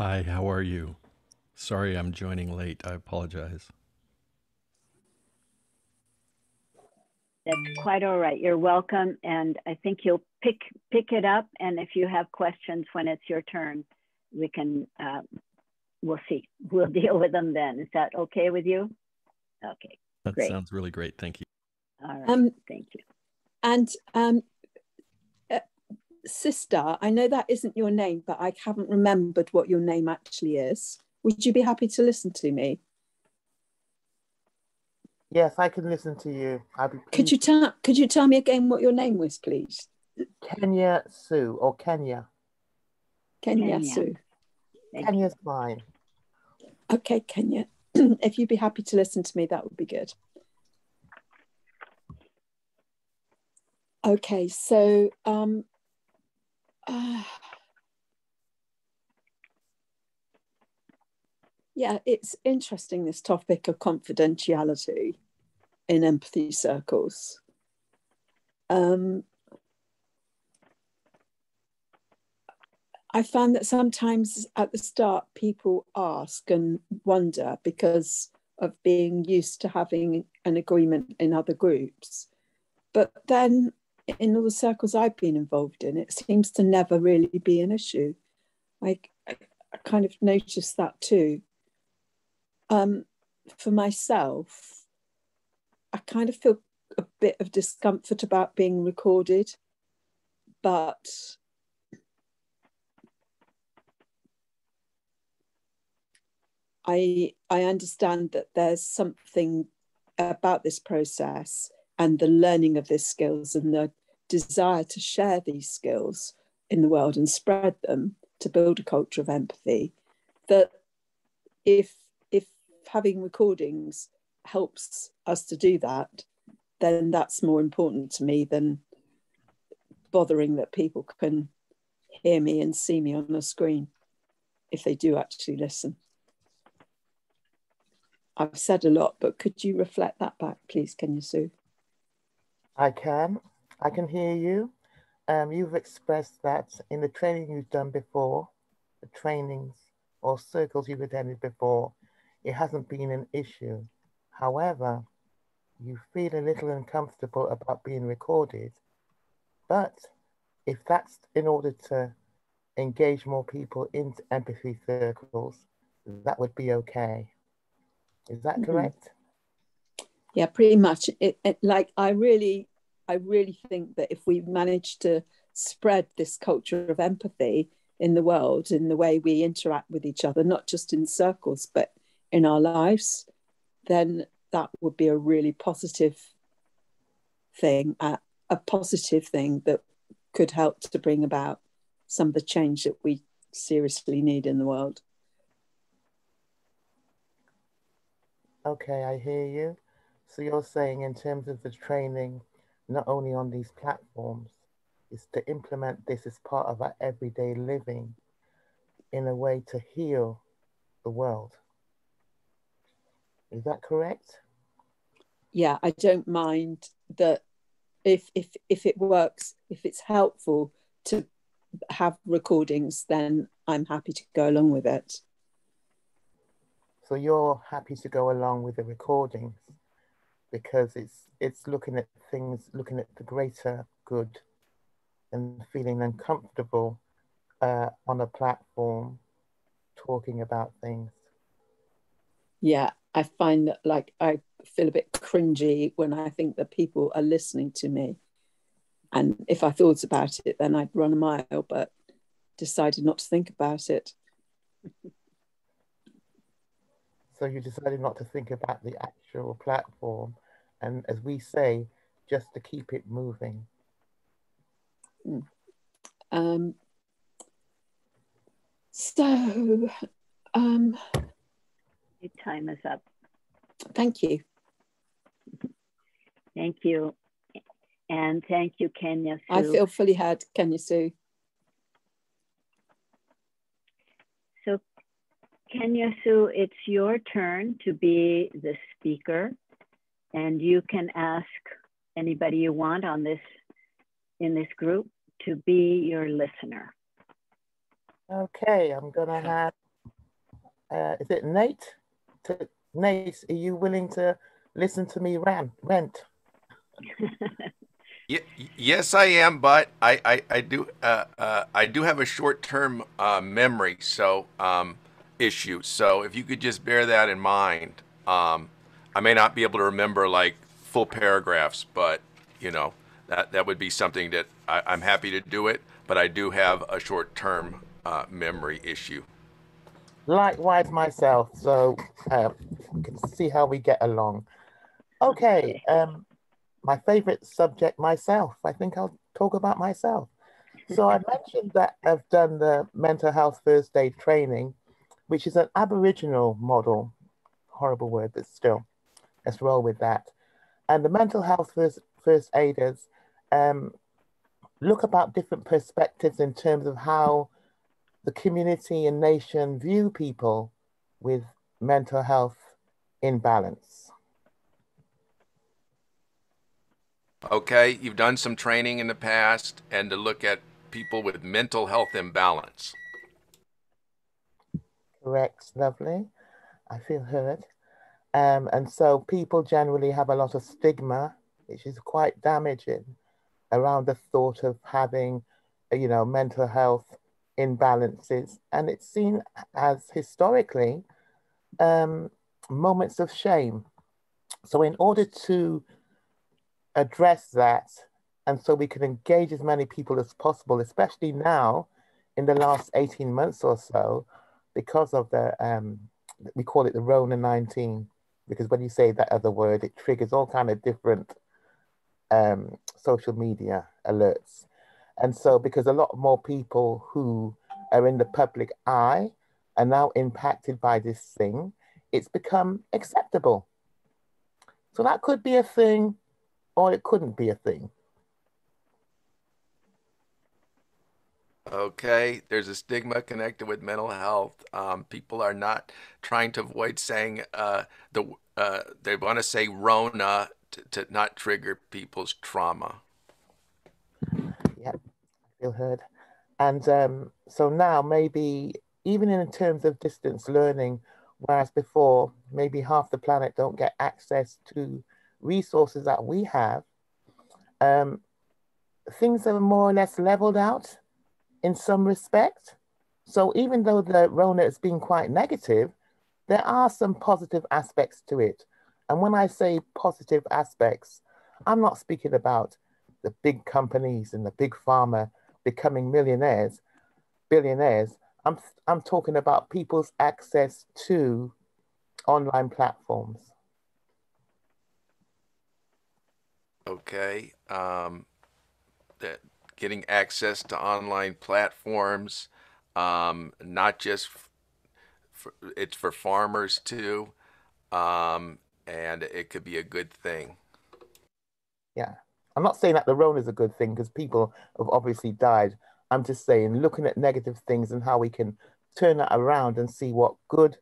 Hi, how are you? Sorry I'm joining late. I apologize.
That's quite all right. You're welcome. And I think you'll pick it up. And if you have questions when it's your turn, we can, we'll see. We'll deal with them then. Is that okay with you? Okay,
that
great.
Sounds really great. Thank you.
All right, thank you.
And Sister, I know that isn't your name, but I haven't remembered what your name actually is. Would you be happy to listen to me?
Yes, I can listen to you.
Could you tell me again what your name was, please?
Kenya Sue or Kenya.
Kenya Sue.
Kenya's fine.
Okay, Kenya. If you'd be happy to listen to me, that would be good. Okay, so yeah, it's interesting, this topic of confidentiality in empathy circles. I find that sometimes at the start people ask and wonder because of being used to having an agreement in other groups. But then in all the circles I've been involved in, it seems to never really be an issue. I kind of noticed that too. For myself, I kind of feel a bit of discomfort about being recorded, but I understand that there's something about this process and the learning of these skills and the desire to share these skills in the world and spread them to build a culture of empathy, that if having recordings helps us to do that, then that's more important to me than bothering that people can hear me and see me on the screen if they do actually listen. I've said a lot, but could you reflect that back, please, Kenya Sue?
I can hear you. You've expressed that in the training you've done before, the trainings or circles you've attended before, it hasn't been an issue. However, you feel a little uncomfortable about being recorded, but if that's in order to engage more people into empathy circles, that would be okay. Is that correct?
Yeah, pretty much. Like I really think that if we manage to spread this culture of empathy in the world, in the way we interact with each other, not just in circles, but in our lives, then that would be a really positive thing, a positive thing that could help to bring about some of the change that we seriously need in the world.
Okay, I hear you. So you're saying in terms of the training, not only on these platforms, is to implement this as part of our everyday living in a way to heal the world. Is that correct?
Yeah, I don't mind that if it works, if it's helpful to have recordings, then I'm happy to go along with it.
So you're happy to go along with the recordings because it's looking at things, looking at the greater good and feeling uncomfortable on a platform talking about things.
Yeah, I find that like I feel a bit cringy when I think that people are listening to me. And if I thought about it, then I'd run a mile, but decided not to think about it.
So you decided not to think about the actual platform, and as we say, just to keep it moving.
Your time is up.
Thank you.
Thank you. And thank you, Kenya Sue.
I feel fully heard, Kenya Sue.
Kenya Sue, it's your turn to be the speaker, and you can ask anybody you want on this, in this group, to be your listener.
Okay, I'm gonna have, is it Nate? Nate, are you willing to listen to me rant?
Yes, I am, but I do have a short-term memory issue. So if you could just bear that in mind, I may not be able to remember like full paragraphs, but you know that would be something that I'm happy to do it. But I do have a short-term memory issue.
Likewise myself, so we can see how we get along. Okay, my favorite subject, myself. I think I'll talk about myself. So I mentioned that I've done the mental health first aid training, which is an Aboriginal model. Horrible word, but still, let's roll with that. And the mental health first aiders look about different perspectives in terms of how the community and nation view people with mental health imbalance.
Okay, you've done some training in the past and to look at people with mental health imbalance.
Correct, lovely. I feel heard. And so people generally have a lot of stigma, which is quite damaging, around the thought of having, you know, mental health imbalances. And it's seen as historically moments of shame. So in order to address that, and so we can engage as many people as possible, especially now in the last 18 months or so, because of the, we call it the Rona 19, because when you say that other word, it triggers all kind of different social media alerts. And so because a lot more people who are in the public eye are now impacted by this thing, it's become acceptable. So that could be a thing, or it couldn't be a thing.
Okay, there's a stigma connected with mental health. People are not trying to avoid saying they want to say Rona to not trigger people's trauma.
Yeah, I feel heard. And so now maybe even in terms of distance learning, whereas before maybe half the planet don't get access to resources that we have, things are more or less leveled out in some respect. So even though the Rona has been quite negative, there are some positive aspects to it. And when I say positive aspects, I'm not speaking about the big companies and the big pharma becoming millionaires, billionaires. I'm talking about people's access to online platforms.
Okay, that getting access to online platforms, not just it's for farmers too, and it could be a good thing.
Yeah, I'm not saying that the Rona is a good thing because people have obviously died. I'm just saying looking at negative things and how we can turn that around and see what good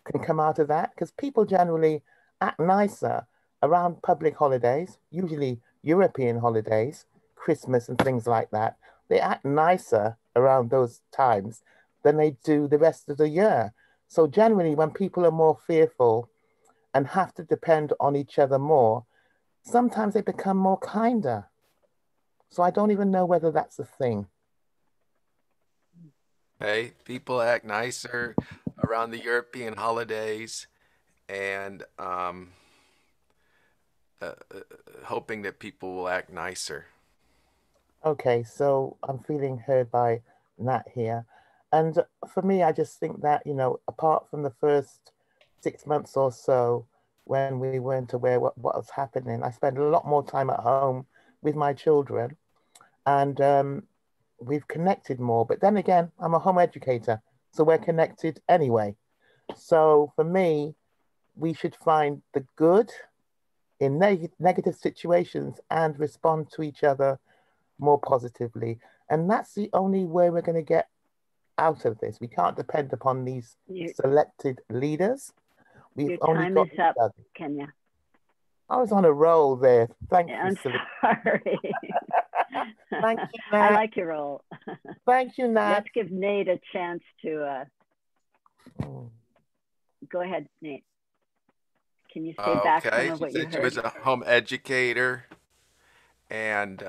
can come out of that, because people generally act nicer around public holidays, usually European holidays, Christmas and things like that. They act nicer around those times than they do the rest of the year. So generally when people are more fearful and have to depend on each other more, sometimes they become more kinder. So I don't even know whether that's a thing.
Hey, people act nicer around the European holidays, and hoping that people will act nicer.
Okay, so I'm feeling heard by Nat here. And for me, I just think that, you know, apart from the first 6 months or so, when we weren't aware what was happening, I spent a lot more time at home with my children, and we've connected more. But then again, I'm a home educator, so we're connected anyway. So for me, we should find the good in negative situations and respond to each other more positively. And that's the only way we're going to get out of this. We can't depend upon these selected leaders.
Your time is up, Kenya.
I was on a roll there. Thank you.
I'm sorry.
Thank you, Nat.
I like your role.
Thank you, Nat.
Let's give Nate a chance to go ahead, Nate. Can you say back some of what you heard?
She was a home educator, and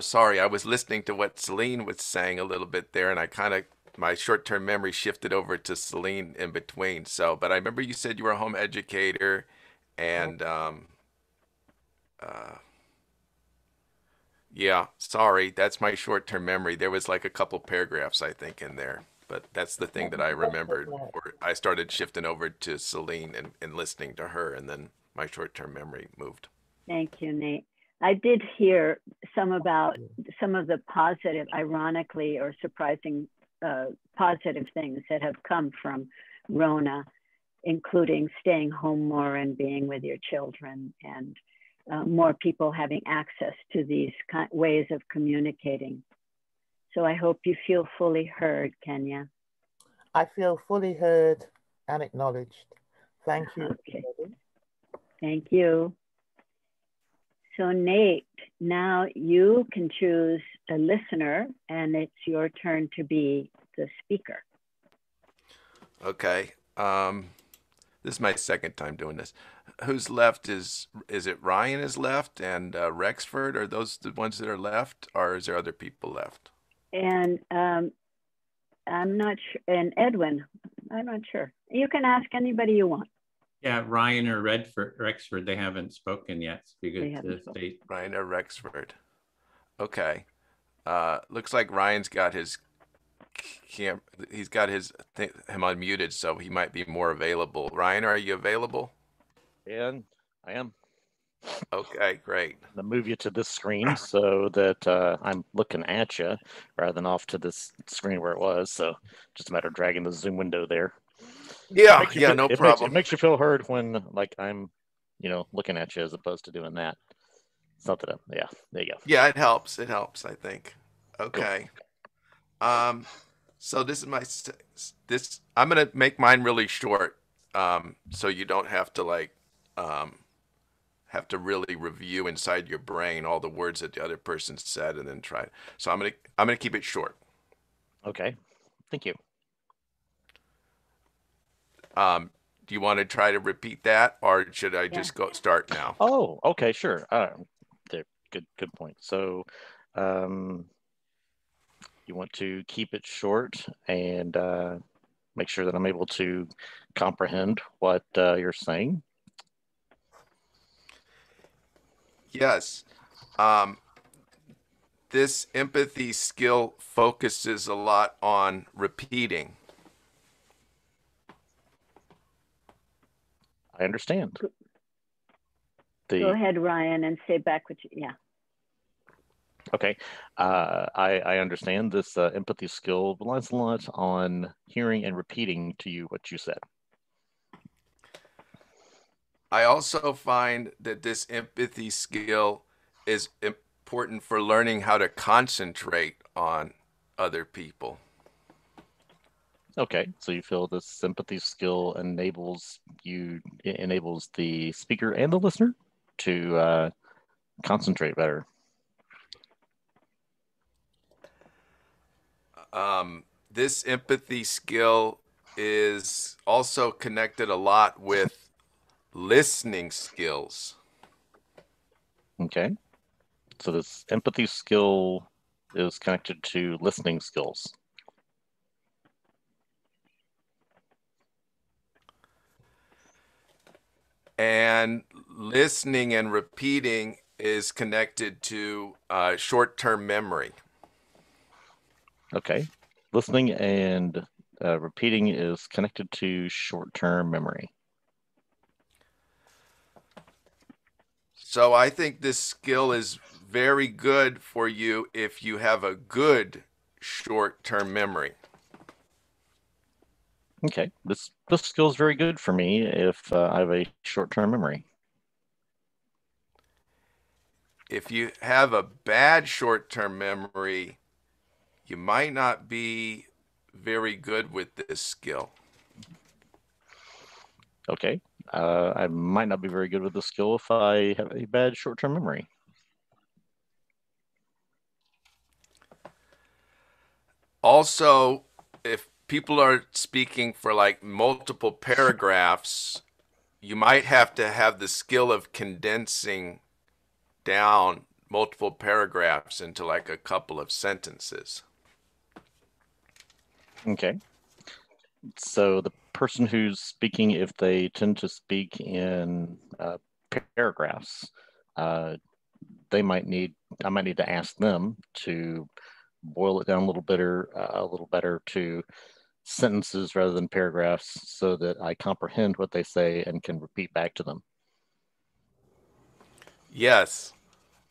sorry, I was listening to what Celine was saying a little bit there, and I kind of, my short-term memory shifted over to Celine in between. So, but I remember you said you were a home educator, and yeah, sorry, that's my short-term memory. There was like a couple paragraphs, I think, in there, but that's the thing that I remembered. Where I started shifting over to Celine and listening to her, and then my short-term memory moved.
Thank you, Nate. I did hear some about some of the positive, ironically or surprising positive things that have come from Rona, including staying home more and being with your children, and more people having access to these ways of communicating. So I hope you feel fully heard, Kenya.
I feel fully heard and acknowledged. Thank you.
Okay. Thank you. So Nate, now you can choose a listener, and it's your turn to be the speaker.
Okay. This is my second time doing this. Who's left is it Ryan is left and Rexford? Are those the ones that are left, or is there other people left?
And I'm not sure, and Edwin, I'm not sure. You can ask anybody you want.
Yeah, Ryan or Rexford, they haven't spoken yet. It's be good to state.
Ryan or Rexford. Okay. Looks like Ryan's got his he's got him unmuted, so he might be more available. Ryan, are you available?
And I am.
Okay, great.
I'm gonna move you to this screen so that I'm looking at you rather than off to this screen where it was. So just a matter of dragging the Zoom window there.
Yeah, yeah, no problem.
It makes you feel heard when, like, I'm, looking at you as opposed to doing that. It's not that yeah, there you go.
Yeah, it helps. It helps, I think. Okay. Cool. So this is I'm gonna make mine really short, so you don't have to have to really review inside your brain all the words that the other person said and then try. So I'm gonna keep it short.
Okay. Thank you.
Do you want to try to repeat that, or should I just go start now?
Oh, okay, sure. Good point. So, you want to keep it short and make sure that I'm able to comprehend what you're saying.
Yes. This empathy skill focuses a lot on repeating.
I understand.
Go ahead, Ryan, and say back what you,
Okay. I understand this empathy skill relies a lot on hearing and repeating to you what you said.
I also find that this empathy skill is important for learning how to concentrate on other people.
Okay, so you feel this sympathy skill enables the speaker and the listener to concentrate better.
This empathy skill is also connected a lot with listening skills.
Okay, so this empathy skill is connected to listening skills.
And listening and repeating is connected to short-term memory.
Okay. Listening and repeating is connected to short-term memory.
So I think this skill is very good for you if you have a good short-term memory.
Okay, this skill is very good for me if I have a short-term memory.
if you have a bad short-term memory, you might not be very good with this skill.
Okay. I might not be very good with this skill if I have a bad short-term memory.
Also, if people are speaking for like multiple paragraphs, you might have to have the skill of condensing down multiple paragraphs into like a couple of sentences.
Okay. So the person who's speaking, if they tend to speak in paragraphs, I might need to ask them to boil it down a little better to sentences rather than paragraphs, so that I comprehend what they say and can repeat back to them.
Yes.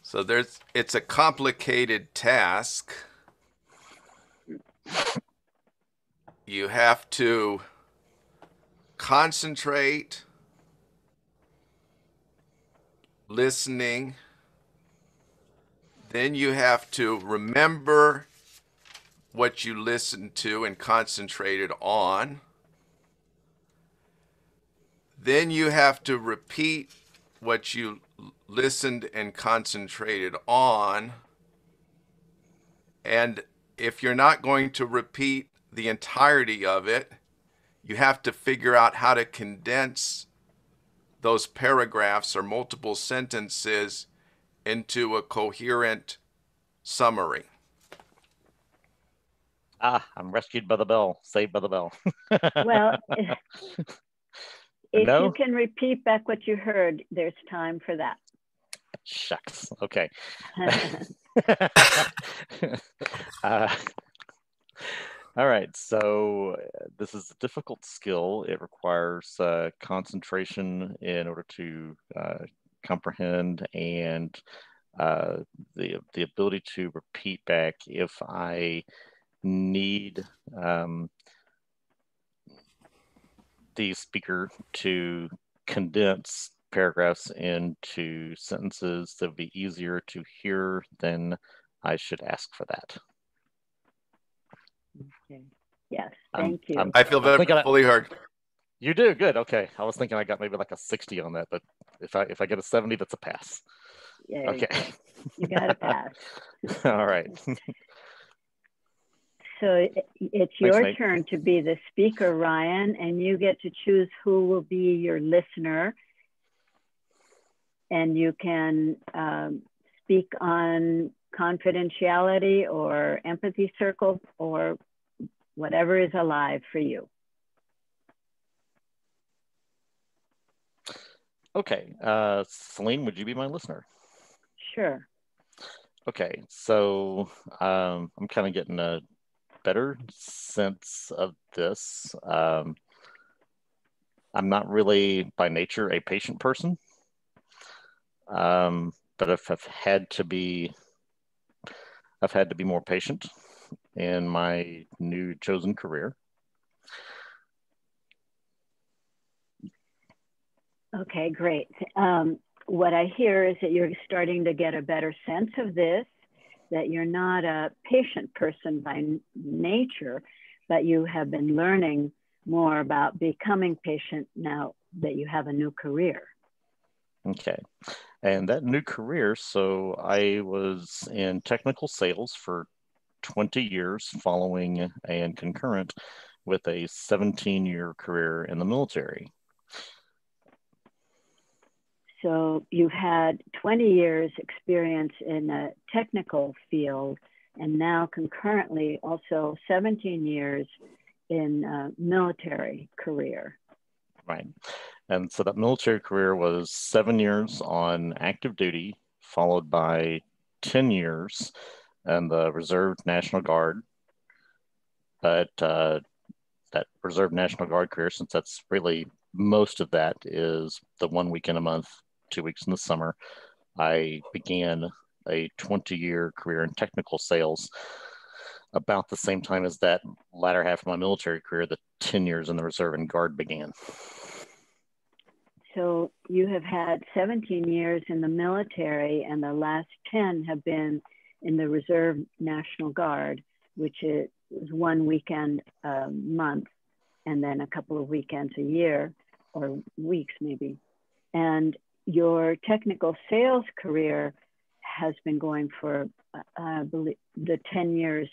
So it's a complicated task. You have to concentrate, listening. Then you have to remember what you listened to and concentrated on. Then you have to repeat what you listened and concentrated on. And if you're not going to repeat the entirety of it, you have to figure out how to condense those paragraphs or multiple sentences into a coherent summary.
Ah, I'm rescued by the bell, saved by the bell.
Well, if
No?
you can repeat back what you heard, there's time for that.
Shucks. Okay. All right. So this is a difficult skill. It requires concentration in order to comprehend, and the ability to repeat back if I need the speaker to condense paragraphs into sentences that would be easier to hear, then I should ask for that.
Okay. Yes, thank you.
I feel very fully heard.
You do? Good. Okay. I was thinking I got maybe like a 60 on that, but if I get a 70, that's a pass.
Yeah,
okay.
You got a pass.
All right.
So it's your turn to be the speaker, Ryan, and you get to choose who will be your listener. And you can speak on confidentiality or empathy circle or whatever is alive for you.
Okay. Celine, would you be my listener?
Sure.
Okay. So I'm kind of getting a better sense of this. I'm not really by nature a patient person, but I've had to be more patient in my new chosen career.
Okay, great. What I hear is that you're starting to get a better sense of this, that you're not a patient person by nature, but you have been learning more about becoming patient now that you have a new career.
Okay. And that new career, so I was in technical sales for 20 years following and concurrent with a 17-year career in the military.
So you've had 20 years experience in a technical field, and now concurrently also 17 years in a military career.
Right. And so that military career was 7 years on active duty, followed by 10 years in the Reserve National Guard. But that Reserve National Guard career, since that's really most of that is the 1 weekend a month, 2 weeks in the summer, I began a 20-year career in technical sales about the same time as that latter half of my military career, the 10 years in the Reserve and Guard began.
So you have had 17 years in the military, and the last 10 have been in the Reserve National Guard, which is one weekend a month, and then a couple of weekends a year, or weeks maybe. And your technical sales career has been going for, I believe, the 10 years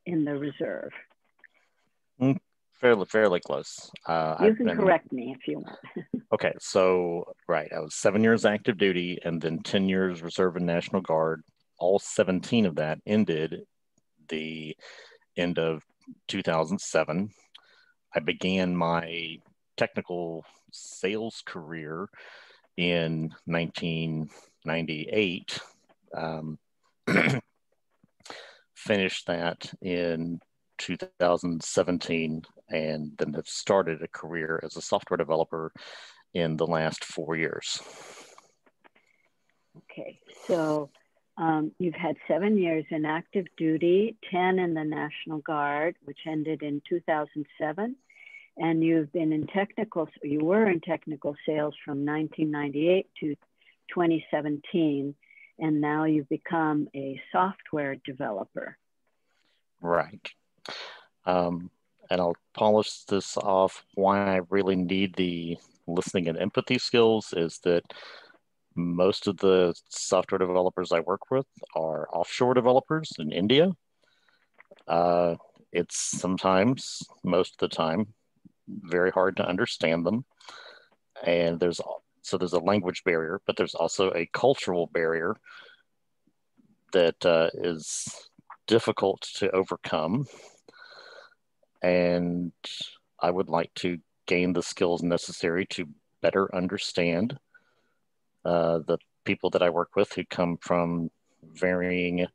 in the reserve.
Fairly close.
You can correct me if you want.
Okay, so right, I was 7 years active duty and then 10 years reserve and National Guard. All 17 of that ended the end of 2007. I began my technical sales career in 1998. Finished that in 2017, and then have started a career as a software developer in the last 4 years.
Okay, so you've had 7 years in active duty, 10 in the National Guard, which ended in 2007. And you've been in you were in technical sales from 1998 to 2017. And now you've become a software developer.
Right. And I'll polish this off. Why I really need the listening and empathy skills is that most of the software developers I work with are offshore developers in India. It's sometimes, most of the time, very hard to understand them. And there's a language barrier, but there's also a cultural barrier that is difficult to overcome. And I would like to gain the skills necessary to better understand the people that I work with who come from varying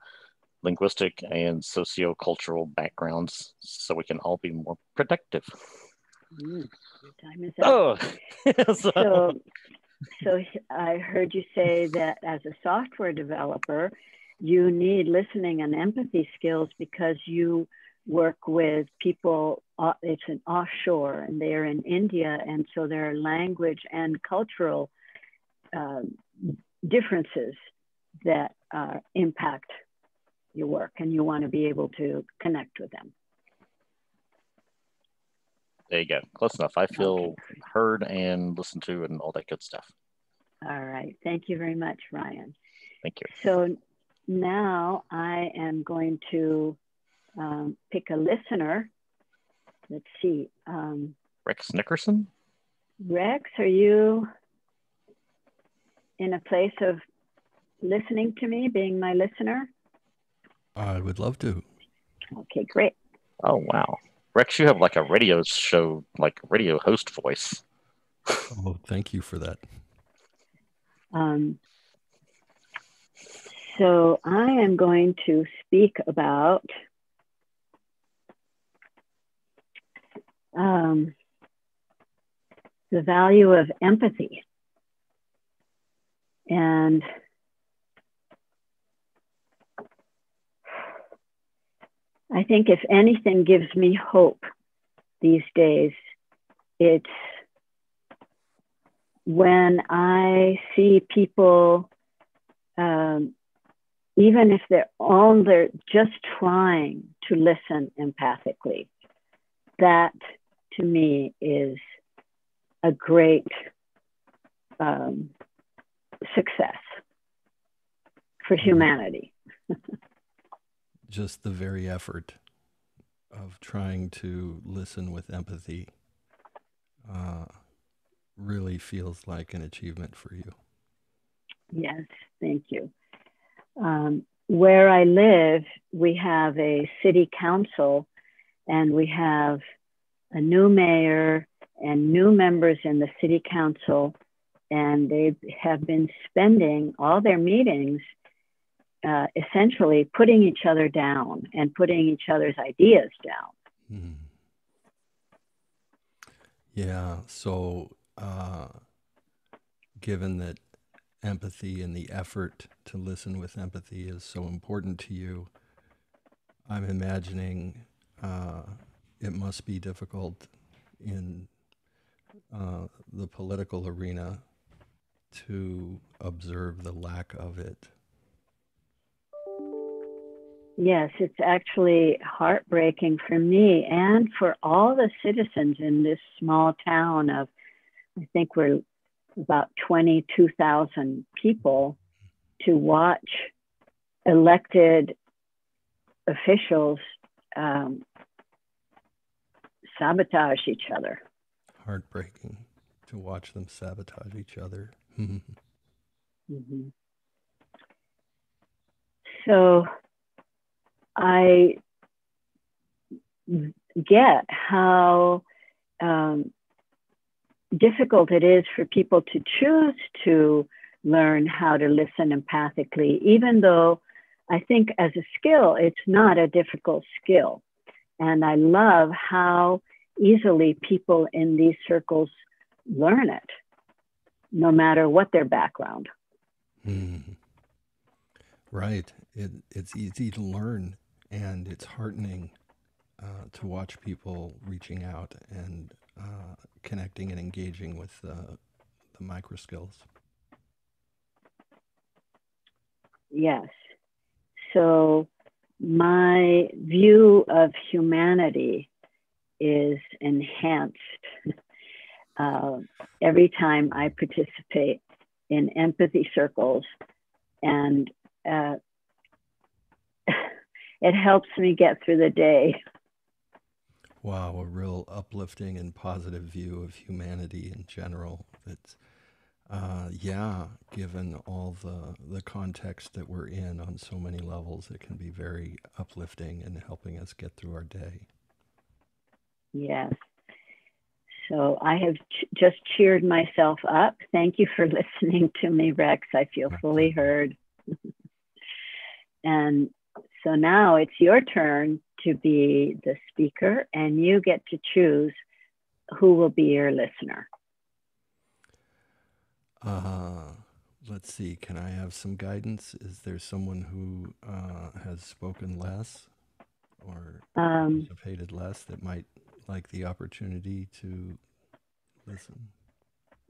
linguistic and sociocultural backgrounds, so we can all be more productive.
Your time is up. Oh, so I heard you say that as a software developer, you need listening and empathy skills because you work with people, it's an offshore, and they're in India, and so there are language and cultural differences that impact your work, and you want to be able to connect with them.
There you go. Close enough. I feel heard and listened to and all that good stuff.
All right. Thank you very much, Ryan.
Thank you.
So now I am going to pick a listener. Let's see.
Rex Nickerson?
Rex, are you in a place of listening to me, being my listener?
I would love to.
Okay, great.
Oh, wow. Rex, you have like a radio show, like radio host voice.
Oh, thank you for that.
So I am going to speak about the value of empathy. And I think if anything gives me hope these days, it's when I see people, even if they're just trying to listen empathically, that to me is a great success for humanity.
Just the very effort of trying to listen with empathy really feels like an achievement for you.
Yes, thank you. Where I live, we have a city council, and we have a new mayor and new members in the city council, and they have been spending all their meetings essentially putting each other down and putting each other's ideas down.
Mm. Yeah, so given that empathy and the effort to listen with empathy is so important to you, I'm imagining it must be difficult in the political arena to observe the lack of it.
Yes, it's actually heartbreaking for me and for all the citizens in this small town of, I think we're about 22,000 people, to watch elected officials sabotage each other.
Heartbreaking to watch them sabotage each other.
Mm-hmm. So I get how difficult it is for people to choose to learn how to listen empathically, even though I think as a skill, it's not a difficult skill. And I love how easily people in these circles learn it, no matter what their background.
Right. It's easy to learn, and it's heartening to watch people reaching out and connecting and engaging with the micro skills.
Yes. So my view of humanity is enhanced every time I participate in empathy circles, and it helps me get through the day.
Wow, a real uplifting and positive view of humanity in general. That's, yeah, given all the context that we're in on so many levels, it can be very uplifting and helping us get through our day.
Yes. So I have just cheered myself up. Thank you for listening to me, Rex. I feel fully heard. And so now it's your turn to be the speaker, and you get to choose who will be your listener.
Let's see, can I have some guidance? Is there someone who has spoken less or participated less that might like the opportunity to listen?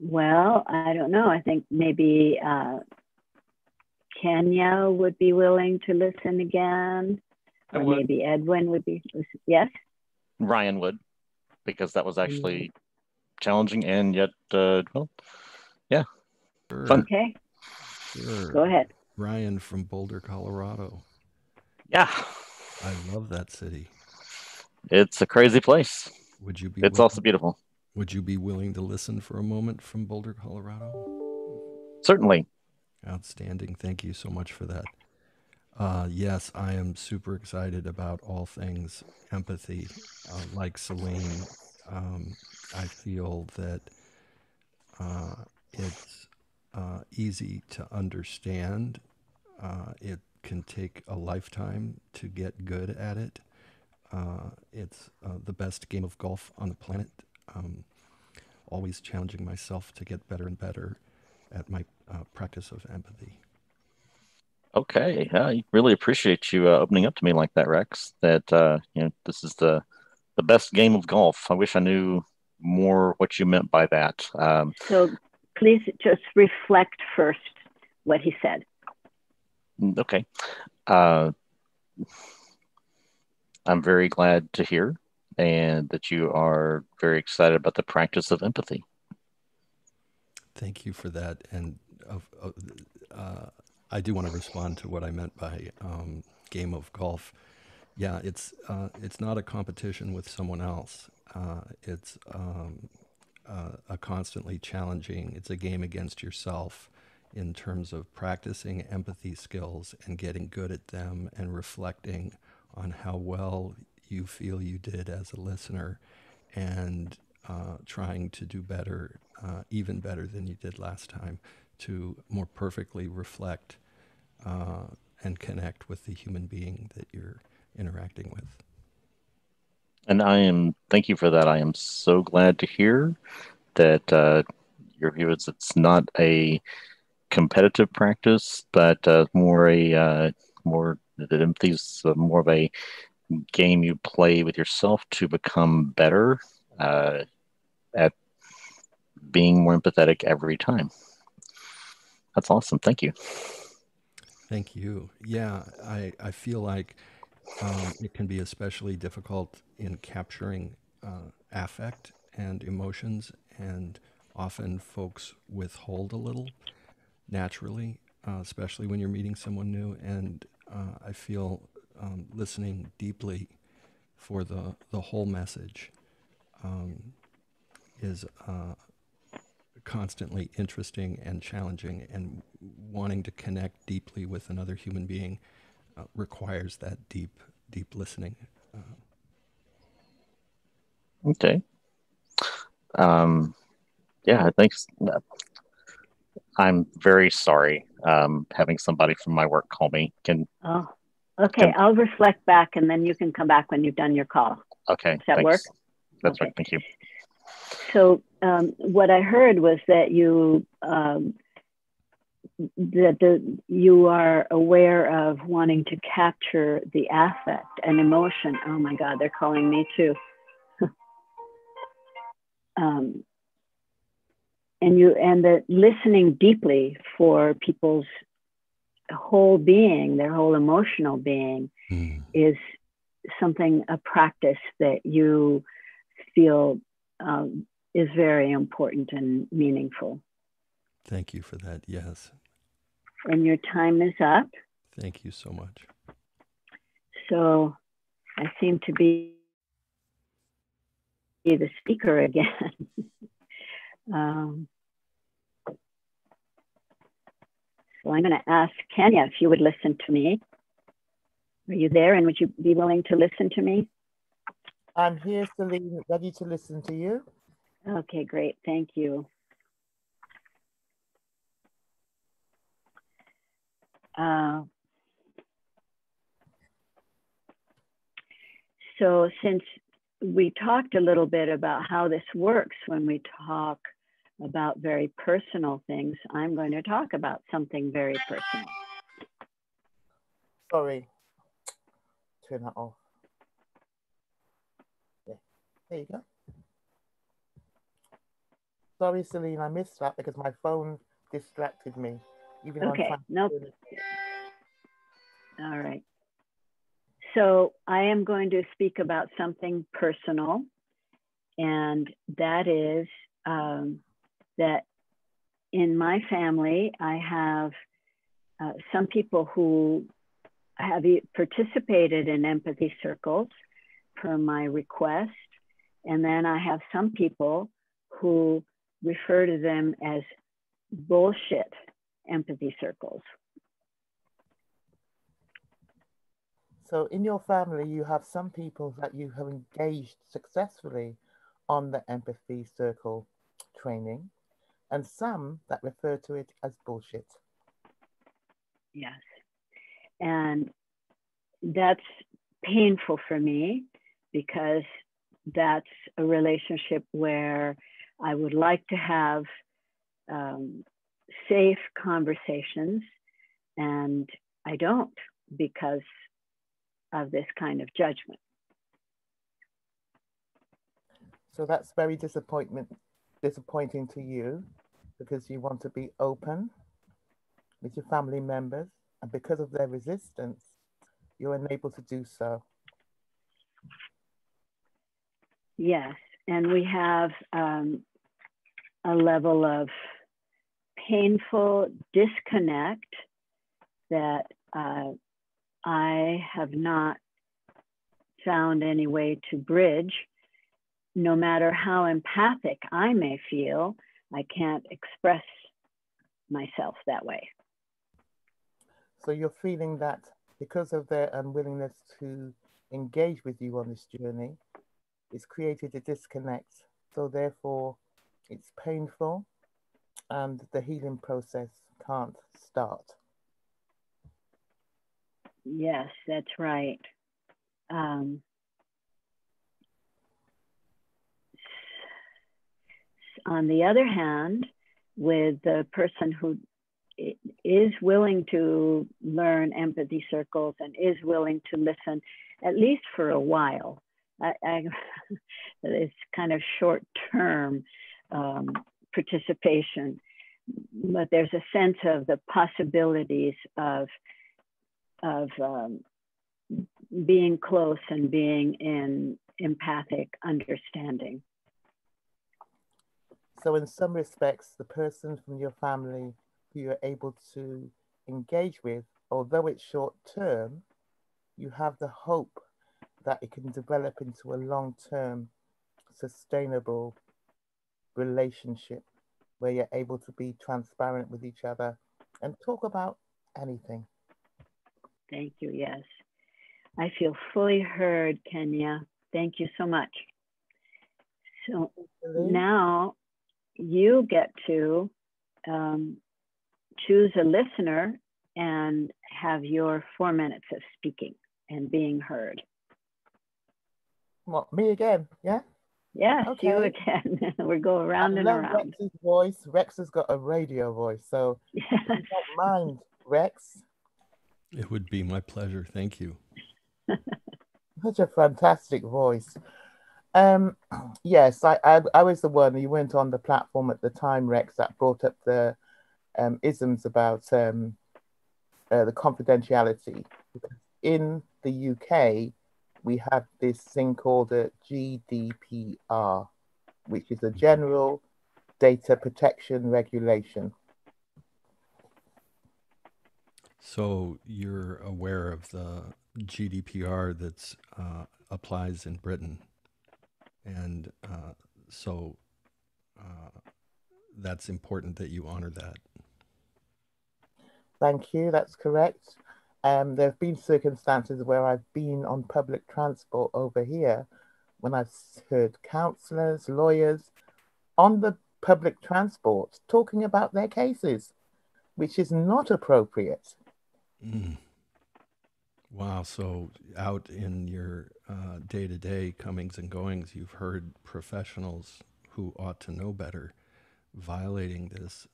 Well, I don't know. I think maybe Kenya would be willing to listen again. Or maybe Edwin would be. Yes?
Ryan would, because that was actually challenging and yet, well, yeah,
Sure.
fun.
Okay.
Sure.
Go ahead.
Ryan from Boulder, Colorado.
Yeah.
I love that city.
It's a crazy place.
Would you be?
It's also beautiful.
Would you be willing to listen for a moment from Boulder, Colorado?
Certainly.
Outstanding. Thank you so much for that. Yes, I am super excited about all things empathy. Like Celine, I feel that it's easy to understand. It can take a lifetime to get good at it. It's the best game of golf on the planet. Always challenging myself to get better and better at my practice of empathy.
Okay, I really appreciate you opening up to me like that, Rex. That this is the best game of golf. I wish I knew more what you meant by that.
So please just reflect first what he said.
Okay. I'm very glad to hear, and that you are very excited about the practice of empathy.
Thank you for that. And I do want to respond to what I meant by game of golf. Yeah, it's not a competition with someone else. It's a constantly challenging. It's a game against yourself in terms of practicing empathy skills and getting good at them and reflecting on how well you feel you did as a listener, and trying to do better, even better than you did last time, to more perfectly reflect and connect with the human being that you're interacting with.
And thank you for that. I am so glad to hear that your view is it's not a competitive practice, but more that empathy is more of a game you play with yourself to become better at being more empathetic every time. That's awesome. Thank you.
Thank you. Yeah, I feel like it can be especially difficult in capturing affect and emotions, and often folks withhold a little naturally, especially when you're meeting someone new. And I feel listening deeply for the whole message is constantly interesting and challenging, and wanting to connect deeply with another human being requires that deep listening.
Okay. Yeah, thanks. I'm very sorry having somebody from my work call me.
Oh, okay. I'll reflect back and then you can come back when you've done your call.
Okay.
Does that work?
That's
okay.
Right. Thank you.
So what I heard was that you you are aware of wanting to capture the affect and emotion. Oh my God, they're calling me too. And that listening deeply for people's whole being, their whole emotional being, is something, a practice that you feel is very important and meaningful.
Thank you for that. Yes.
And your time is up.
Thank you so much.
So I seem to be the speaker again. So I'm going to ask Kenya if you would listen to me. Are you there, and would you be willing to listen to me?
I'm here, Celine, ready to listen to you.
Okay, great. Thank you. So since we talked a little bit about how this works when we talk about very personal things, I'm going to talk about something very personal.
Sorry. Turn that off. Yeah. There you go. Sorry, Celine, I missed that because my phone distracted me. Even
okay, nope. All right. So I am going to speak about something personal, and that is that in my family, I have some people who have participated in empathy circles per my request, and then I have some people who refer to them as bullshit empathy circles.
So in your family, you have some people that you have engaged successfully on the empathy circle training, and some that refer to it as bullshit.
Yes. And that's painful for me because that's a relationship where I would like to have safe conversations, and I don't because of this kind of judgment.
So that's very disappointing to you because you want to be open with your family members, and because of their resistance, you're unable to do so.
Yes, and we have a level of painful disconnect that I have not found any way to bridge. No matter how empathic I may feel, I can't express myself that way.
So you're feeling that because of their unwillingness to engage with you on this journey, it's created a disconnect. So therefore, it's painful and the healing process can't start.
Yes, that's right. On the other hand, with the person who is willing to learn empathy circles and is willing to listen, at least for a while, it's kind of short-term participation. but there's a sense of the possibilities of being close and being in empathic understanding.
So in some respects, the person from your family who you're able to engage with, although it's short term, you have the hope that it can develop into a long-term, sustainable relationship where you're able to be transparent with each other and talk about anything.
Thank you, yes. I feel fully heard, Kenya. Thank you so much. So now you get to choose a listener and have your 4 minutes of speaking and being heard.
What, me again? Yeah?
Yes,
okay.
You again. We go around and around.
Rex's voice. Rex has got a radio voice, so
yes.
I don't mind, Rex.
It would be my pleasure. Thank you.
Such a fantastic voice. Yes, I was the one, you weren't on the platform at the time, Rex, that brought up the isms about the confidentiality. In the UK, we have this thing called a GDPR, which is a General Data Protection Regulation.
So you're aware of the GDPR that's applies in Britain, and so that's important that you honor that.
Thank you, that's correct. There have been circumstances where I've been on public transport over here when I've heard counsellors, lawyers on the public transport talking about their cases, which is not appropriate.
Mm. Wow, so out in your day-to-day comings and goings, you've heard professionals who ought to know better violating this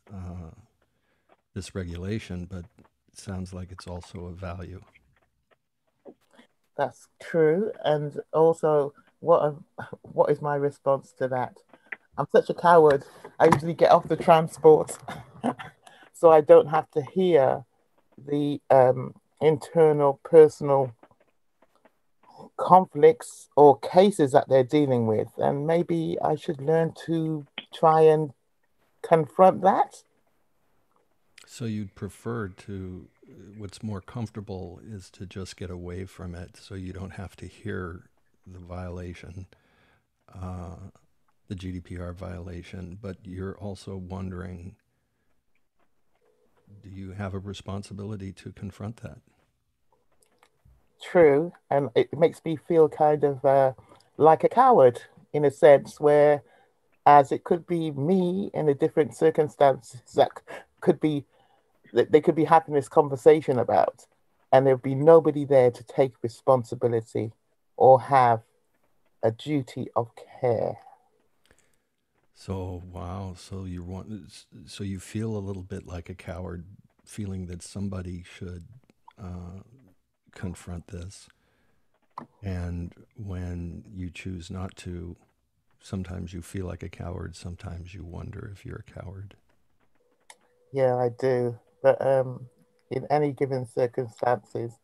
this regulation, but it sounds like it's also a value.
That's true. And also, what is my response to that? I'm such a coward. I usually get off the transport so I don't have to hear the internal personal conflicts or cases that they're dealing with. And maybe I should learn to try and confront that.
So you'd prefer to, what's more comfortable is to just get away from it so you don't have to hear the violation, the GDPR violation, but you're also wondering, do you have a responsibility to confront that?
True, and it makes me feel kind of like a coward in a sense, where as it could be me in a different circumstances that could be, that they could be having this conversation about, and there'd be nobody there to take responsibility or have a duty of care.
So, wow, so so you feel a little bit like a coward, feeling that somebody should confront this. And when you choose not to, sometimes you feel like a coward, sometimes you wonder if you're a coward.
Yeah, I do. But in any given circumstances,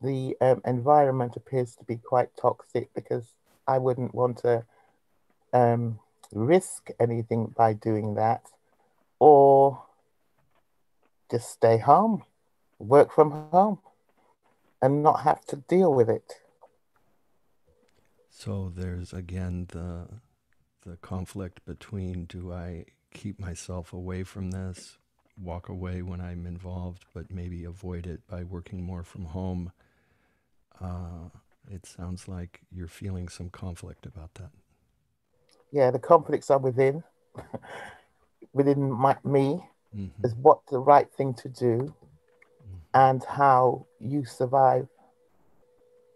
the environment appears to be quite toxic, because I wouldn't want to risk anything by doing that, or just stay home, work from home, and not have to deal with it.
So there's again the conflict between, do I keep myself away from this, walk away when I'm involved, but maybe avoid it by working more from home? It sounds like you're feeling some conflict about that.
Yeah, the conflicts are within me,
Mm-hmm.
is what's the right thing to do,
Mm-hmm.
and how you survive,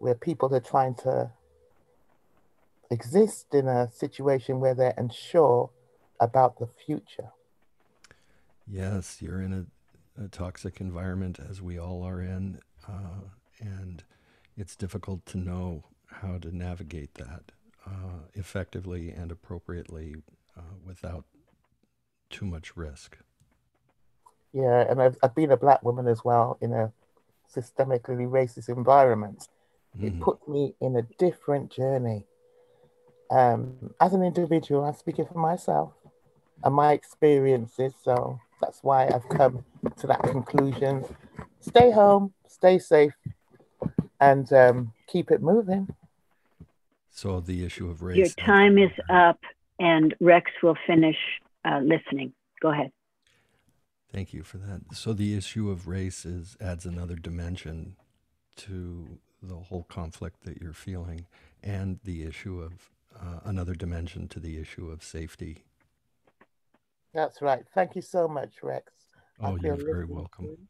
where people are trying to exist in a situation where they're unsure about the future.
Yes, you're in a toxic environment, as we all are in, and it's difficult to know how to navigate that effectively and appropriately without too much risk.
Yeah, and I've been a black woman as well in a systemically racist environment. It put me in a different journey. As an individual, I'm speaking for myself and my experiences, so that's why I've come to that conclusion. Stay home, stay safe, and keep it moving.
So the issue of race.
Your time is up, and Rex will finish listening. Go ahead.
Thank you for that. So the issue of race adds another dimension to the whole conflict that you're feeling, and the issue of another dimension to the issue of safety.
That's right. Thank you so much, Rex.
Oh, you're very welcome.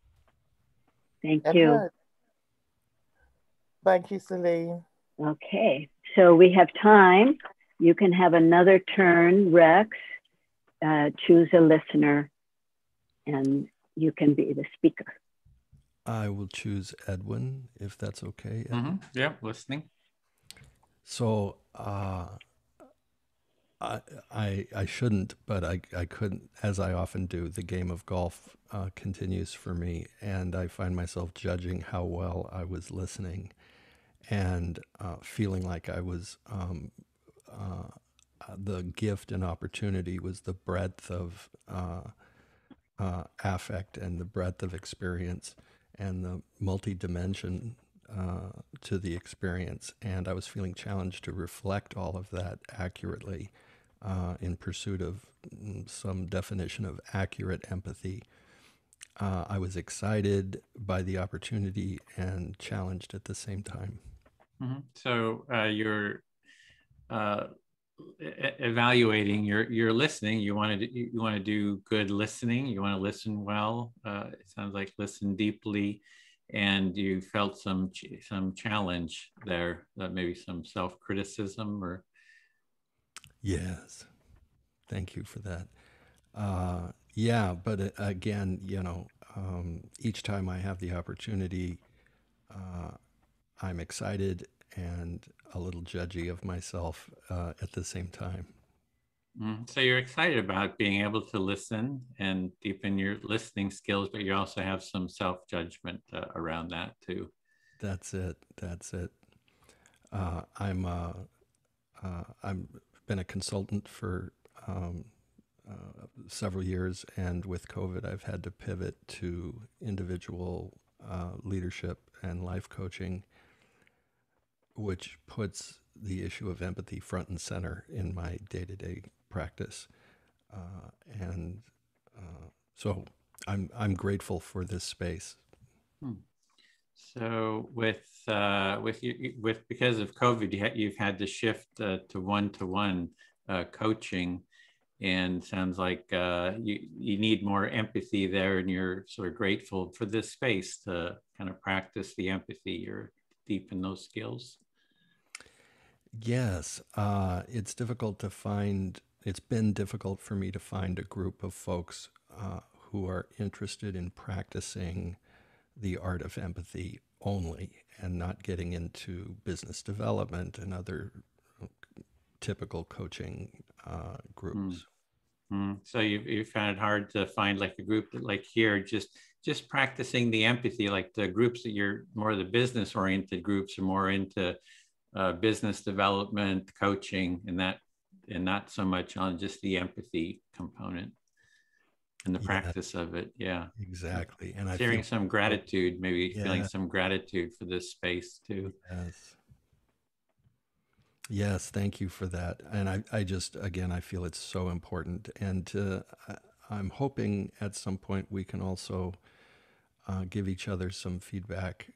Thank you.
Heard. Thank you, Celine.
Okay, so we have time. You can have another turn, Rex. Choose a listener, and you can be the speaker.
I will choose Edwin, if that's okay.
Yeah, listening.
So I shouldn't, but I couldn't, as I often do. The game of golf continues for me, and I find myself judging how well I was listening, and feeling like I was the gift and opportunity was the breadth of affect and the breadth of experience and the multi-dimension to the experience. And I was feeling challenged to reflect all of that accurately in pursuit of some definition of accurate empathy. I was excited by the opportunity and challenged at the same time.
So you're evaluating your listening. You want to do good listening. You want to listen well. It sounds like listen deeply, and you felt some challenge there. Maybe some self-criticism or.
Yes, thank you for that. Yeah, but again, each time I have the opportunity, I'm excited and a little judgy of myself at the same time.
So you're excited about being able to listen and deepen your listening skills, but you also have some self-judgment around that too.
That's it. I've been a consultant for several years, and with COVID, I've had to pivot to individual leadership and life coaching, which puts the issue of empathy front and center in my day-to-day practice. So I'm grateful for this space.
So because of COVID, you've had to shift to one-to-one coaching, and sounds like you need more empathy there, and you're sort of grateful for this space to kind of practice the empathy or deepen those skills.
Yes, it's difficult to find. It's been difficult for me to find a group of folks who are interested in practicing the art of empathy only and not getting into business development and other typical coaching groups.
So you found it hard to find like a group that, like here, just practicing the empathy, like the groups that you're more the business oriented groups are more into business development, coaching, and not so much on just the empathy component and the practice of it. Yeah,
exactly. And
sharing some gratitude, maybe feeling some gratitude for this space too.
Yes, thank you for that. And I just, again, I feel it's so important. And I'm hoping at some point we can also give each other some feedback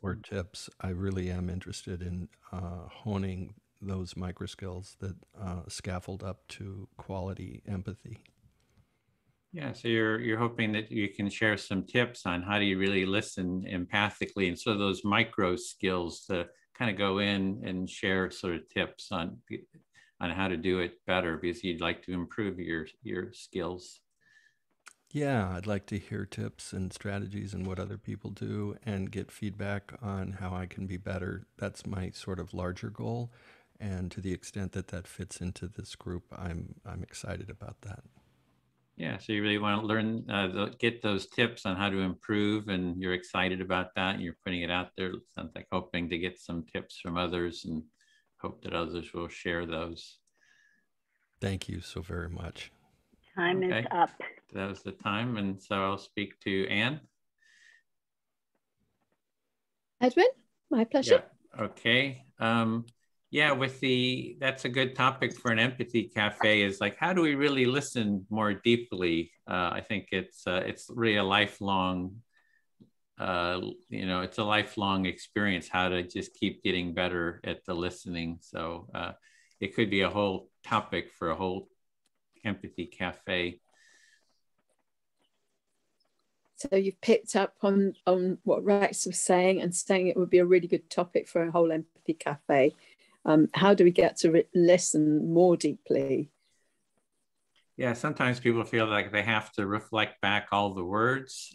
or tips. I really am interested in honing those micro skills that scaffold up to quality empathy.
Yeah, so you're hoping that you can share some tips on how do you really listen empathically, and so those micro skills to kind of go in and share sort of tips on how to do it better, because you'd like to improve your skills.
Yeah, I'd like to hear tips and strategies and what other people do and get feedback on how I can be better. That's my sort of larger goal. And to the extent that that fits into this group, I'm excited about that.
Yeah, so you really want to learn, get those tips on how to improve, and you're excited about that, and you're putting it out there. It sounds like hoping to get some tips from others and hope that others will share those.
Thank you so very much.
Time is up.
That was the time, and so I'll speak to Anne.
Edwin, my pleasure.
Yeah. Okay. Yeah, that's a good topic for an empathy cafe, is like, how do we really listen more deeply? I think it's really a lifelong, it's a lifelong experience, how to just keep getting better at the listening. So it could be a whole topic for a whole empathy cafe.
So you've picked up on what Rex was saying, and saying it would be a really good topic for a whole empathy cafe. How do we get to listen more deeply?
Yeah, sometimes people feel like they have to reflect back all the words.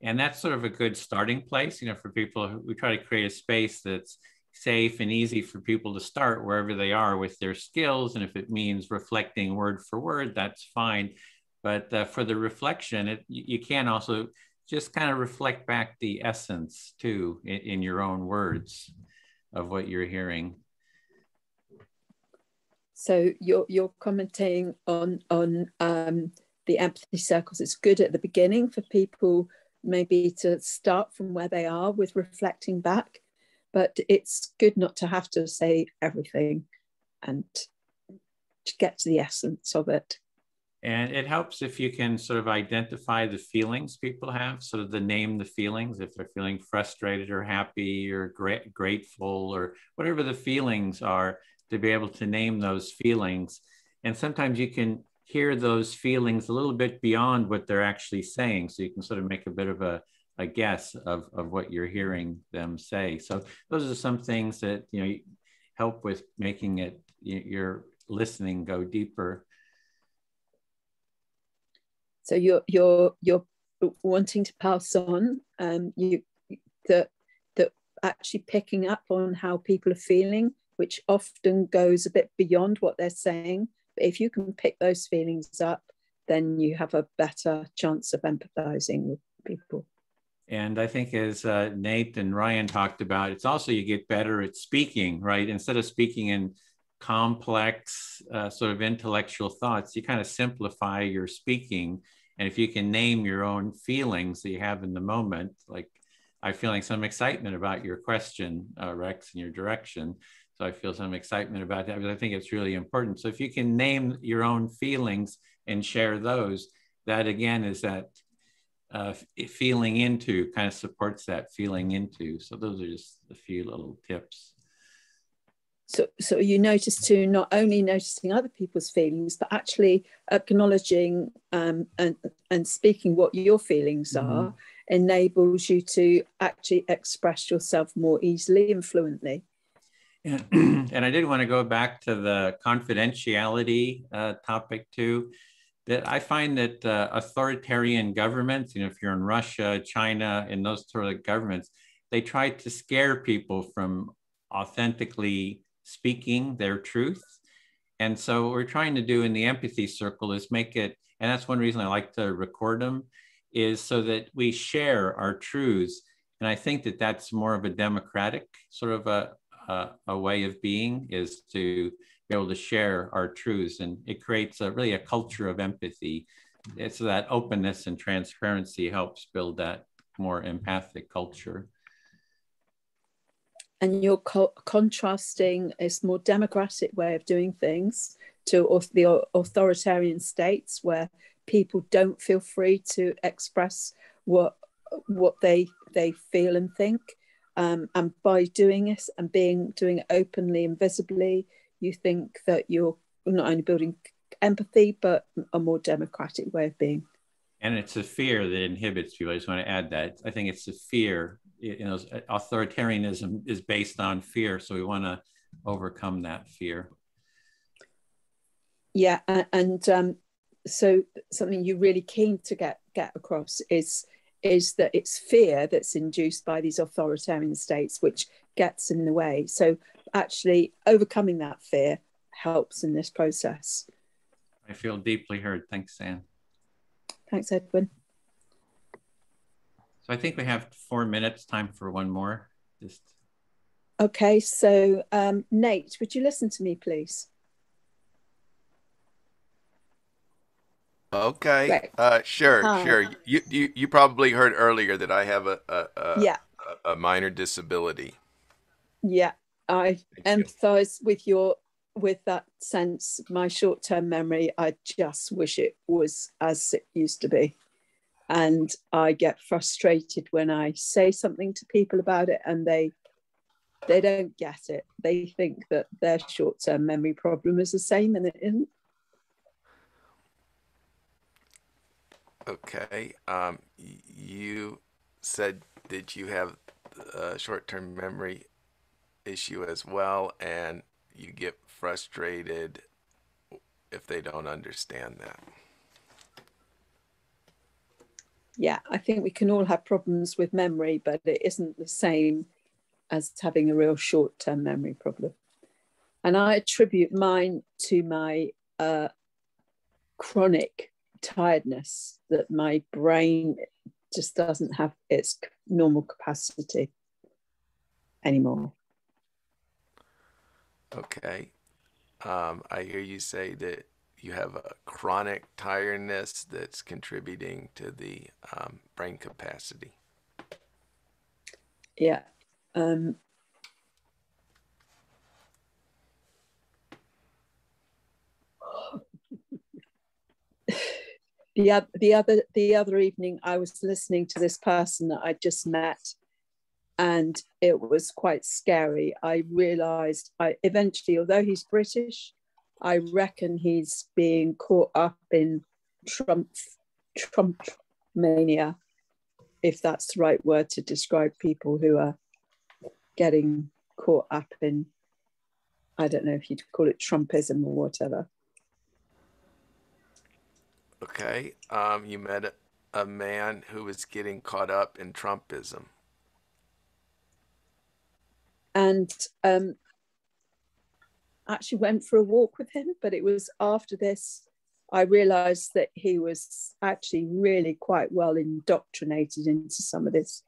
And that's sort of a good starting place, for people. We try to create a space that's safe and easy for people to start wherever they are with their skills. And if it means reflecting word for word, that's fine. But for the reflection, you can also just kind of reflect back the essence too, in your own words of what you're hearing.
So you're commenting on the empathy circles. It's good at the beginning for people maybe to start from where they are with reflecting back, but it's good not to have to say everything and to get to the essence of it.
And it helps if you can sort of identify the feelings people have, sort of name the feelings, if they're feeling frustrated or happy or grateful or whatever the feelings are, to be able to name those feelings. And sometimes you can hear those feelings a little bit beyond what they're actually saying. So you can sort of make a bit of a guess of what you're hearing them say. So those are some things that, help with making your listening go deeper.
So you're wanting to pass on that actually picking up on how people are feeling, which often goes a bit beyond what they're saying. But if you can pick those feelings up, then you have a better chance of empathizing with people.
And I think, as Nate and Ryan talked about, it's also you get better at speaking, right? Instead of speaking in complex sort of intellectual thoughts, you kind of simplify your speaking. And if you can name your own feelings that you have in the moment, like I'm feeling some excitement about your question, Rex, and your direction. So I feel some excitement about that, because I think it's really important. So if you can name your own feelings and share those, that again is that feeling into, kind of supports that feeling into. So those are just a few little tips.
So you notice too, not only noticing other people's feelings, but actually acknowledging and speaking what your feelings are, enables you to actually express yourself more easily and fluently.
And I did want to go back to the confidentiality topic too, that I find that authoritarian governments, if you're in Russia, China, and those sort of governments, they try to scare people from authentically speaking their truth. And so what we're trying to do in the empathy circle is make it, and that's one reason I like to record them, is so that we share our truths. And I think that that's more of a democratic sort of a way of being, is to be able to share our truths. And it creates really a culture of empathy. It's that openness and transparency helps build that more empathic culture.
And you're contrasting a more democratic way of doing things to the authoritarian states, where people don't feel free to express what they feel and think. And by doing this and doing it openly and visibly, you think that you're not only building empathy, but a more democratic way of being.
And it's a fear that inhibits people. I just want to add that. I think it's the fear. Authoritarianism is based on fear. So we want to overcome that fear.
Yeah, and so something you're really keen to get across is that it's fear that's induced by these authoritarian states, which gets in the way. So actually overcoming that fear helps in this process.
I feel deeply heard. Thanks, Sam.
Thanks, Edwin.
So I think we have 4 minutes, time for one more. Just
Okay, so Nate, would you listen to me, please?
Okay. Sure.
Hi.
Sure. You probably heard earlier that I have a minor disability.
Yeah, I empathise with that sense. My short-term memory, I just wish it was as it used to be. And I get frustrated when I say something to people about it and they don't get it. They think that their short-term memory problem is the same, and it isn't.
Okay. You said that you have a short-term memory issue as well, and you get frustrated if they don't understand that.
Yeah, I think we can all have problems with memory, but it isn't the same as having a real short-term memory problem. And I attribute mine to my chronic tiredness, that my brain just doesn't have its normal capacity anymore.
Okay. I hear you say that you have a chronic tiredness that's contributing to the brain capacity.
Yeah. The other evening, I was listening to this person that I just met, and it was quite scary. I realised eventually, although he's British, I reckon he's being caught up in Trump mania, if that's the right word to describe people who are getting caught up in, I don't know if you'd call it Trumpism or whatever.
Okay. You met a man who was getting caught up in Trumpism.
And actually went for a walk with him, but it was after this I realized that he was actually really quite well indoctrinated into some of this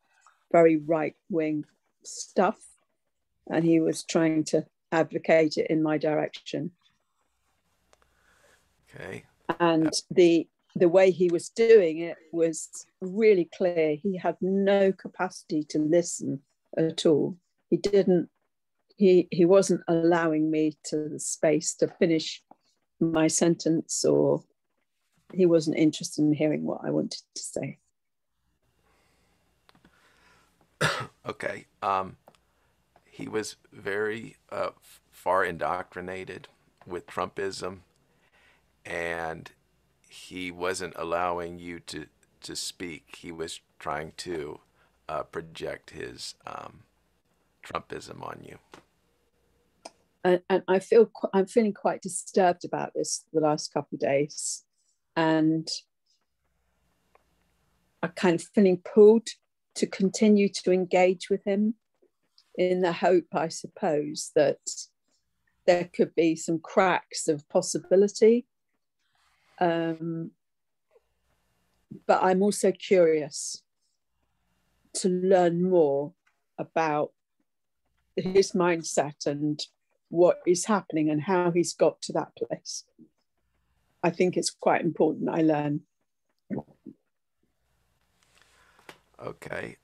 very right-wing stuff, and he was trying to advocate it in my direction.
Okay.
And the way he was doing it was really clear. He had no capacity to listen at all. He wasn't allowing me to the space to finish my sentence, or he wasn't interested in hearing what I wanted to say.
Okay. He was very far indoctrinated with Trumpism, and he wasn't allowing you to speak. He was trying to project his Trumpism on you.
And I'm feeling quite disturbed about this the last couple of days, and I'm kind of feeling pulled to continue to engage with him, in the hope, I suppose, that there could be some cracks of possibility. But I'm also curious to learn more about his mindset and what is happening and how he's got to that place. I think it's quite important I learn.
Okay.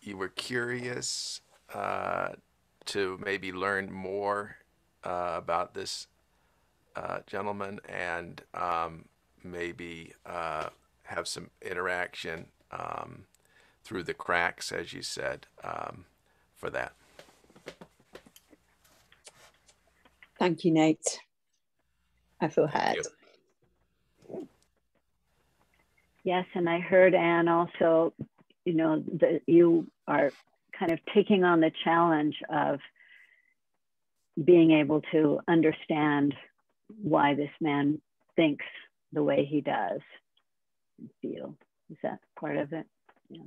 You were curious to maybe learn more about this gentleman, and maybe have some interaction through the cracks, as you said, for that.
Thank you, Nate. I feel heard.
Yes, and I heard, Anne, also, that you are kind of taking on the challenge of being able to understand why this man thinks the way he does and feel. Is that part of it? Yeah.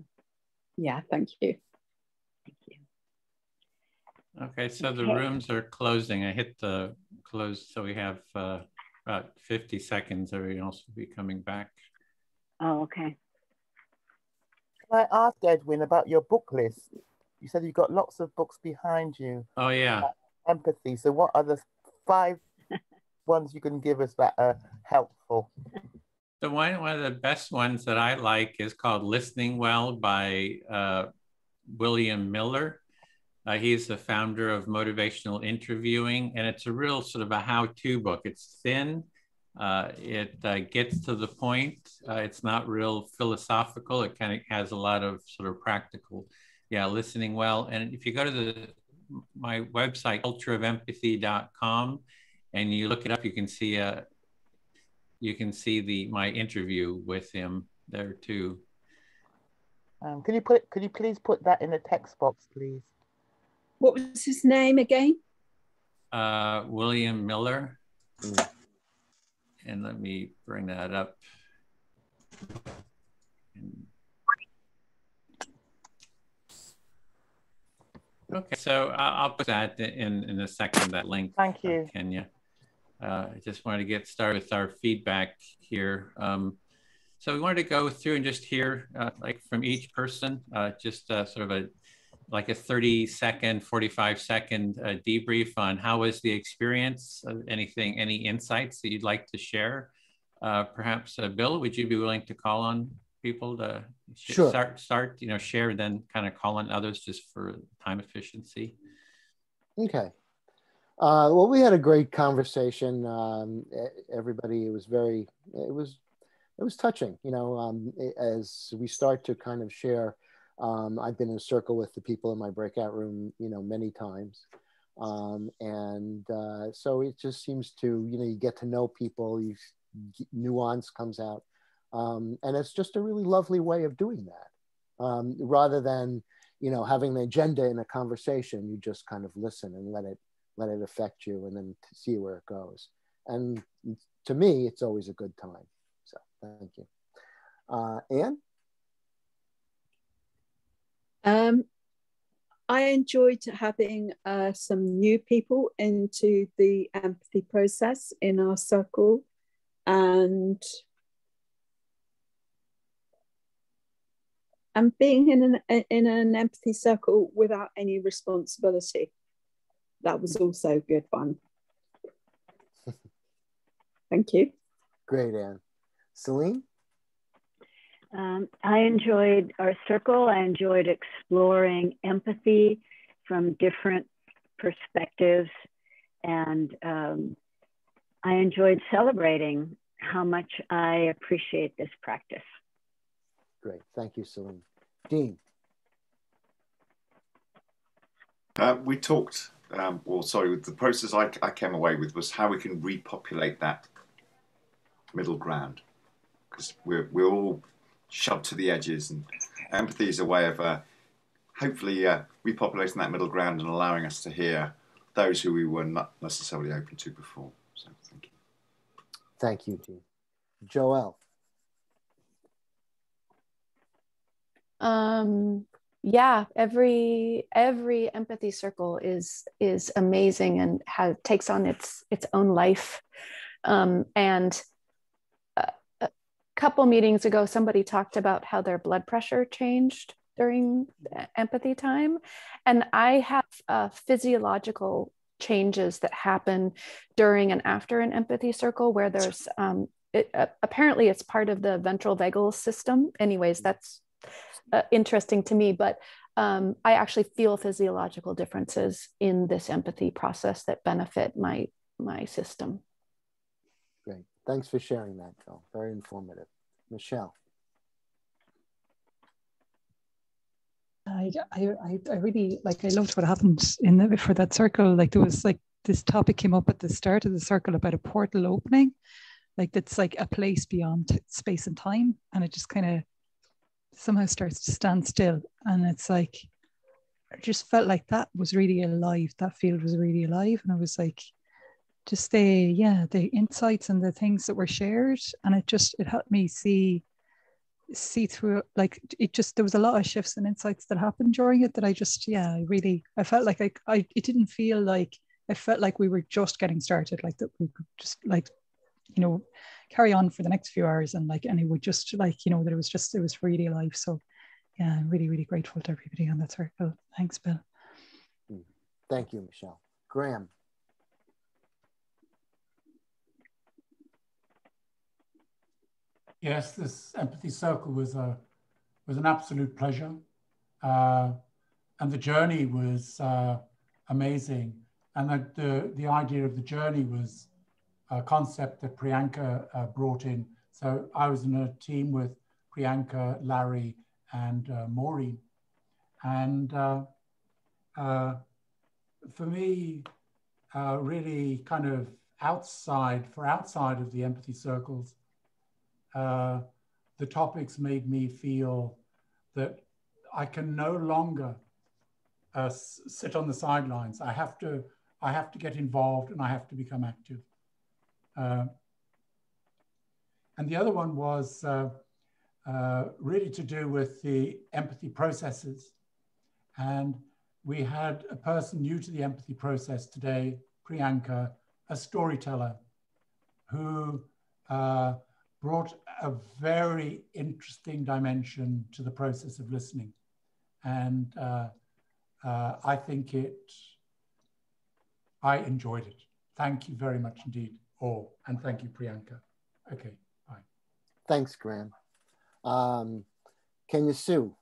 Yeah, thank you.
Thank you.
Okay, so the rooms are closing. I hit the close, so we have about 50 seconds. Everyone else will be coming back.
Oh, okay.
Can I ask, Edwin, about your book list? You said you've got lots of books behind you.
Oh, yeah.
Empathy. So what are the 5 ones you can give us that are helpful?
The one of the best ones that I like is called Listening Well by William Miller. He's the founder of Motivational Interviewing, and it's a real sort of a how-to book. It's thin. It gets to the point. It's not real philosophical. It kind of has a lot of sort of practical, listening well. And if you go to my website, cultureofempathy.com, and you look it up, you can see my interview with him there too.
Could you please put that in the text box, please?
What was his name again?
William Miller. And let me bring that up. Okay, so I'll put that in a second, that link.
Thank you.
Kenya. I just wanted to get started with our feedback here. So we wanted to go through and just hear like from each person, just sort of like a 30-second, 45-second debrief on how was the experience, any insights that you'd like to share. Perhaps Bill, would you be willing to call on people to
Sure.
start, share, and then kind of call on others just for time efficiency?
Okay. Well, we had a great conversation. Everybody, it was touching, as we start to kind of share. I've been in a circle with the people in my breakout room, many times. So it just seems to, you get to know people, nuance comes out. And it's just a really lovely way of doing that. Rather than, having an agenda in a conversation, you just kind of listen and let it affect you and then to see where it goes. And to me, it's always a good time. So thank you. Anne?
I enjoyed having some new people into the empathy process in our circle, and being in an empathy circle without any responsibility. That was also good fun. Thank you.
Great, Anne. Celine?
I enjoyed our circle. I enjoyed exploring empathy from different perspectives. And I enjoyed celebrating how much I appreciate this practice.
Great. Thank you, Celine. Dean?
We talked, the process I came away with was how we can repopulate that middle ground. Because we're all shoved to the edges, and empathy is a way of hopefully repopulating that middle ground and allowing us to hear those who we were not necessarily open to before. So thank you.
Thank you, Dean. Joelle?
Yeah, every empathy circle is amazing and takes on its own life. And a couple meetings ago, somebody talked about how their blood pressure changed during empathy time. And I have physiological changes that happen during and after an empathy circle where there's, apparently it's part of the ventral vagal system. Anyways, that's interesting to me, but I actually feel physiological differences in this empathy process that benefit my system.
Great. Thanks for sharing that, Phil. Very informative. Michelle?
I really, I loved what happened for that circle. There was this topic came up at the start of the circle about a portal opening, that's a place beyond space and time, and it just kind of somehow starts to stand still, and it's I just felt like that was really alive. That field was really alive, and I was just the insights and the things that were shared, and it helped me see through there was a lot of shifts and insights that happened during it that I felt like it didn't feel like I felt like we were just getting started, that we could just you know, carry on for the next few hours, and it would just that it was really alive. So yeah, I'm really, really grateful to everybody on that circle. Thanks, Bill.
Thank you, Michelle. Graham.
Yes, this Empathy Circle was an absolute pleasure. And the journey was amazing. And the idea of the journey was a concept that Priyanka brought in. So I was in a team with Priyanka, Larry, and Maureen. And for me, really kind of outside of the empathy circles, the topics made me feel that I can no longer sit on the sidelines. I have to get involved, and I have to become active. And the other one was really to do with the empathy processes. And we had a person new to the empathy process today, Priyanka, a storyteller, who brought a very interesting dimension to the process of listening. And I think I enjoyed it. Thank you very much indeed, all. And thank you, Priyanka. Okay, bye.
Thanks, Graham. Kenya Sue.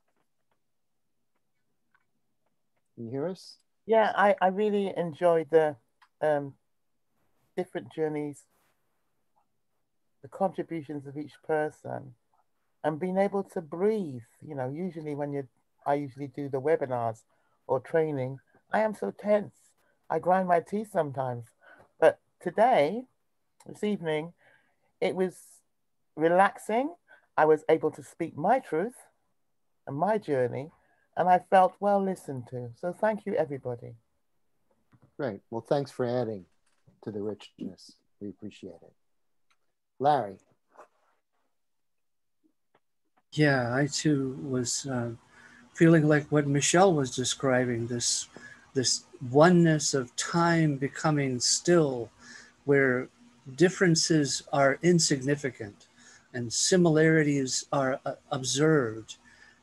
Can you hear us?
Yeah, I really enjoyed the different journeys, the contributions of each person, and being able to breathe. You know, usually I usually do the webinars or training, I am so tense. I grind my teeth sometimes. But today, this evening, it was relaxing. I was able to speak my truth and my journey, and I felt well listened to. So thank you, everybody.
Great. Well, thanks for adding to the richness. We appreciate it. Larry.
Yeah, I too was feeling like what Michelle was describing, this oneness of time becoming still, where differences are insignificant and similarities are observed,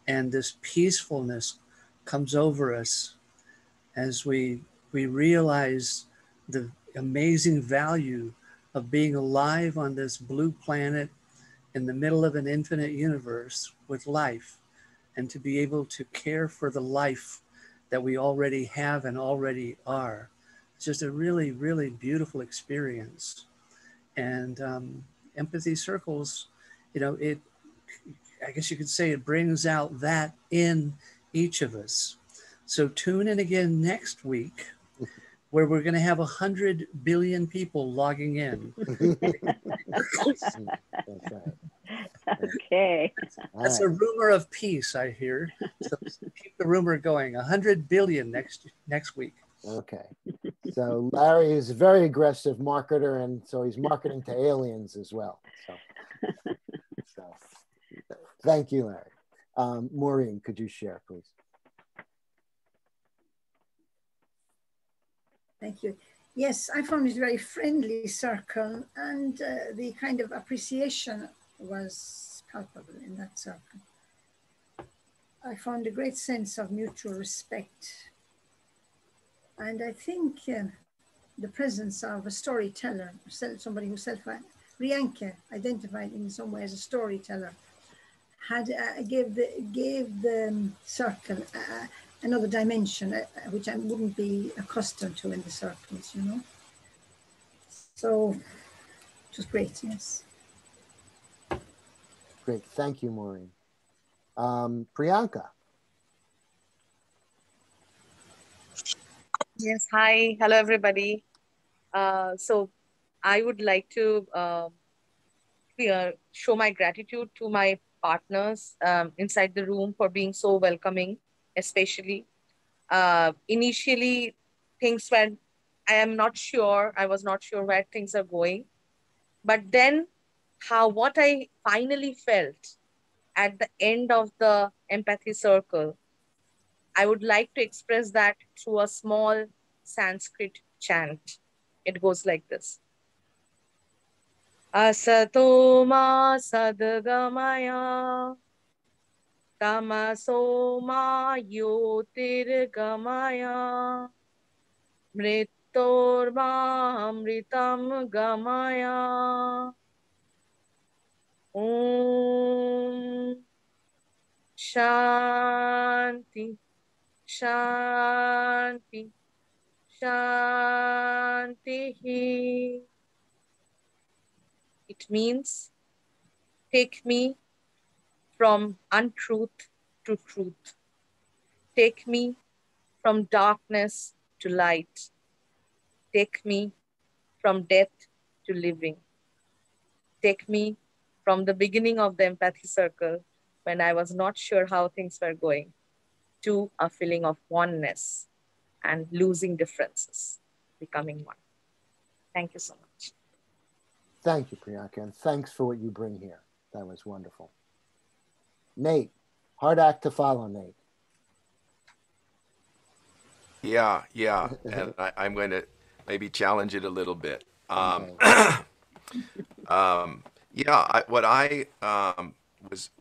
and this peacefulness comes over us as we realize the amazing value of being alive on this blue planet in the middle of an infinite universe with life, and to be able to care for the life that we already have and already are. It's just a really, really beautiful experience. And Empathy Circles, you know, I guess you could say it brings out that in each of us. So tune in again next week, where we're going to have 100 billion people logging in.
That's right.
Okay.
That's a rumor of peace, I hear. So keep the rumor going. 100 billion next week.
Okay. So Larry is a very aggressive marketer, and so he's marketing to aliens as well. So thank you, Larry. Maureen, could you share, please?
Thank you. Yes, I found it a very friendly circle, and the kind of appreciation was palpable in that circle. I found a great sense of mutual respect. And I think the presence of a storyteller, somebody who Priyanka identified in some way as a storyteller, gave the circle another dimension, which I wouldn't be accustomed to in the circles, you know. So it was great, yes.
Great, thank you, Maureen. Priyanka.
Yes, hi, hello everybody. So I would like to show my gratitude to my partners inside the room for being so welcoming, especially. Initially, things went, I was not sure where things are going. But then what I finally felt at the end of the empathy circle, I would like to express that through a small Sanskrit chant. It goes like this. Asato ma sadgamaya. Tamaso ma yotirgamaya. Mrittorma amritam gamaya. Om Shanti, Shanti, Shanti. It means take me from untruth to truth. Take me from darkness to light. Take me from death to living. Take me from the beginning of the empathy circle, when I was not sure how things were going, to a feeling of oneness and losing differences, becoming one. Thank you so much.
Thank you, Priyanka, and thanks for what you bring here. That was wonderful. Nate, hard act to follow, Nate.
Yeah, and I'm going to maybe challenge it a little bit. Yeah, what I was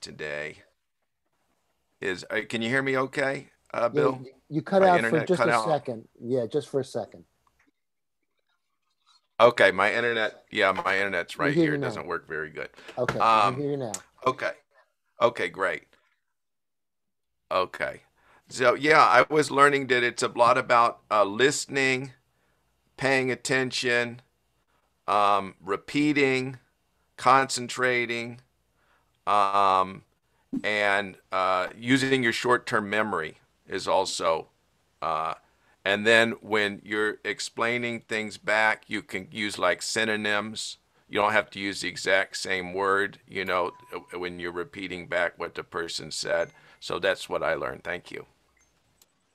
today is, can you hear me okay, Bill?
Yeah, you cut
my
out
internet
for just
cut
a
out.
second. Yeah, just for a second.
Okay, my internet's right here. It doesn't work very good.
Okay, I can hear you now.
Okay, great. Okay. So yeah, I was learning that it's a lot about listening, paying attention, repeating, concentrating, and using your short-term memory is also, and then when you're explaining things back, you can use like synonyms. You don't have to use the exact same word, you know, when you're repeating back what the person said. So that's what I learned. Thank you.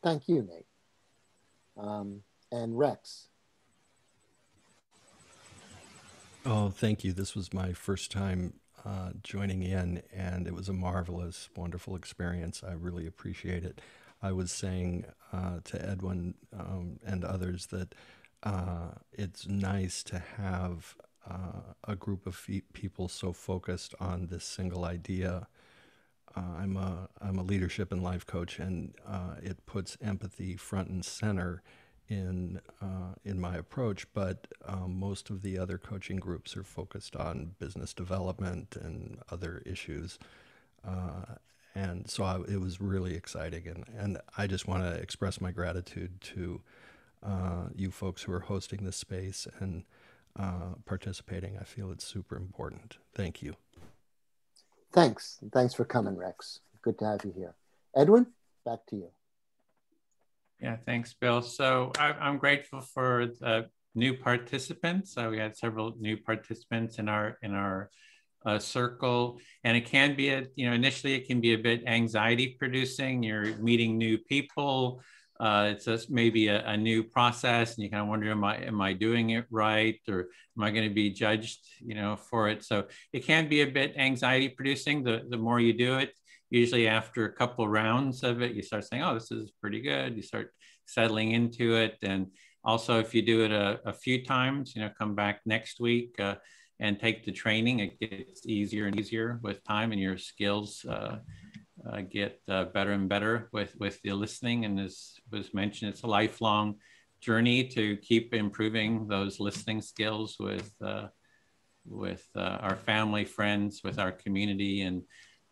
Thank you, Nate. And Rex.
Oh, thank you. This was my first time joining in, and it was a marvelous, wonderful experience. I really appreciate it. I was saying to Edwin and others that it's nice to have a group of people so focused on this single idea. I'm a leadership and life coach, and it puts empathy front and center in my approach. But most of the other coaching groups are focused on business development and other issues. And so it was really exciting, and I just want to express my gratitude to you folks who are hosting this space and participating. I feel it's super important. Thank you.
Thanks for coming, Rex. Good to have you here. Edwin, back to you.
Yeah, thanks, Bill. So I'm grateful for the new participants. We had several new participants in our circle, and it can be initially it can be a bit anxiety producing. You're meeting new people. It's just maybe a new process, and you kind of wonder, am I doing it right, or am I going to be judged, for it? So it can be a bit anxiety producing. The more you do it, usually after a couple rounds of it, you start saying, oh, this is pretty good. You start settling into it. And also if you do it a few times, come back next week and take the training, it gets easier and easier with time, and your skills get better and better with the listening. And as was mentioned, it's a lifelong journey to keep improving those listening skills with our family, friends, with our community. And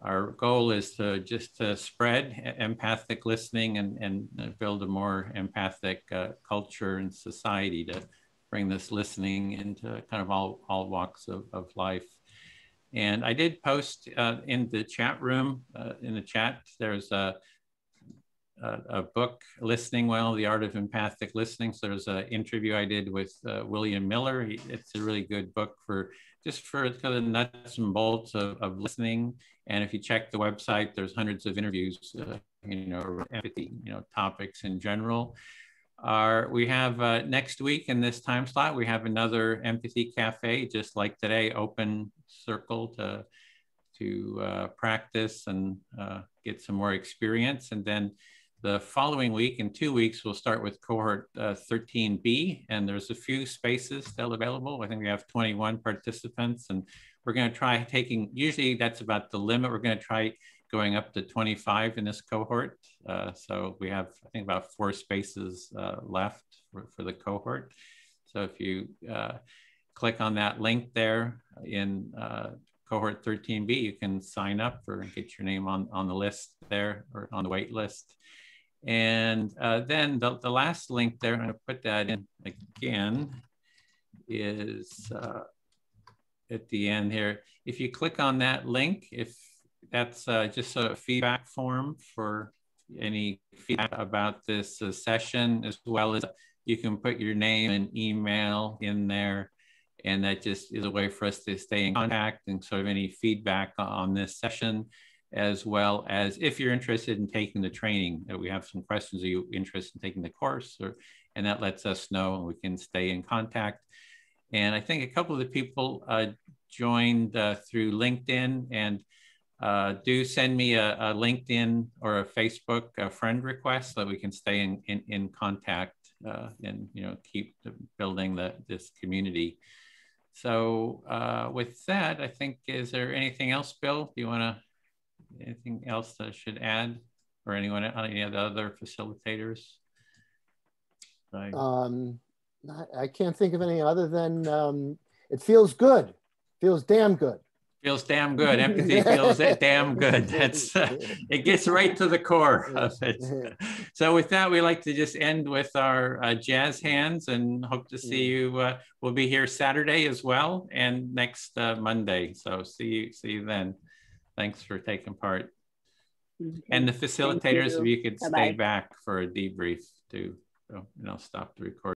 our goal is to spread empathic listening and build a more empathic culture and society, to bring this listening into kind of all walks of life. And I did post in the chat room, in the chat, there's a book, Listening Well, The Art of Empathic Listening. So there's an interview I did with William Miller. It's a really good book for the nuts and bolts of listening. And if you check the website, there's hundreds of interviews, around empathy, topics in general. We have next week in this time slot, we have another Empathy Cafe, just like today, open circle to practice and get some more experience. And then The following week, in 2 weeks, we'll start with cohort 13B, and there's a few spaces still available. I think we have 21 participants, and we're going to try taking, usually that's about the limit. We're going to try going up to 25 in this cohort. So we have, I think, about 4 spaces left for the cohort. So if you click on that link there in cohort 13B, you can sign up or get your name on the list there, or on the wait list. And then the last link there, I'm going to put that in again, is at the end here. If you click on that link, if that's just a feedback form for any feedback about this session, as well as you can put your name and email in there. And that just is a way for us to stay in contact and sort of any feedback on this session, as well as if you're interested in taking the training. We have some questions. Are you interested in taking the course? And that lets us know, and we can stay in contact. And I think a couple of the people joined through LinkedIn, and do send me a LinkedIn or a Facebook friend request so that we can stay in contact and keep building this community. So with that, I think, is there anything else, Bill? Do you want to, anything else that I should add, or anyone, any of the other facilitators?
I can't think of any other than it feels good. Feels damn good.
Feels damn good. Empathy feels damn good. That's it gets right to the core of it. So with that, we like to just end with our jazz hands, and hope to see you. We'll be here Saturday as well, and next Monday. So see you then. Thanks for taking part. Okay. And the facilitators, if you could stay back for a debrief to stop the recording.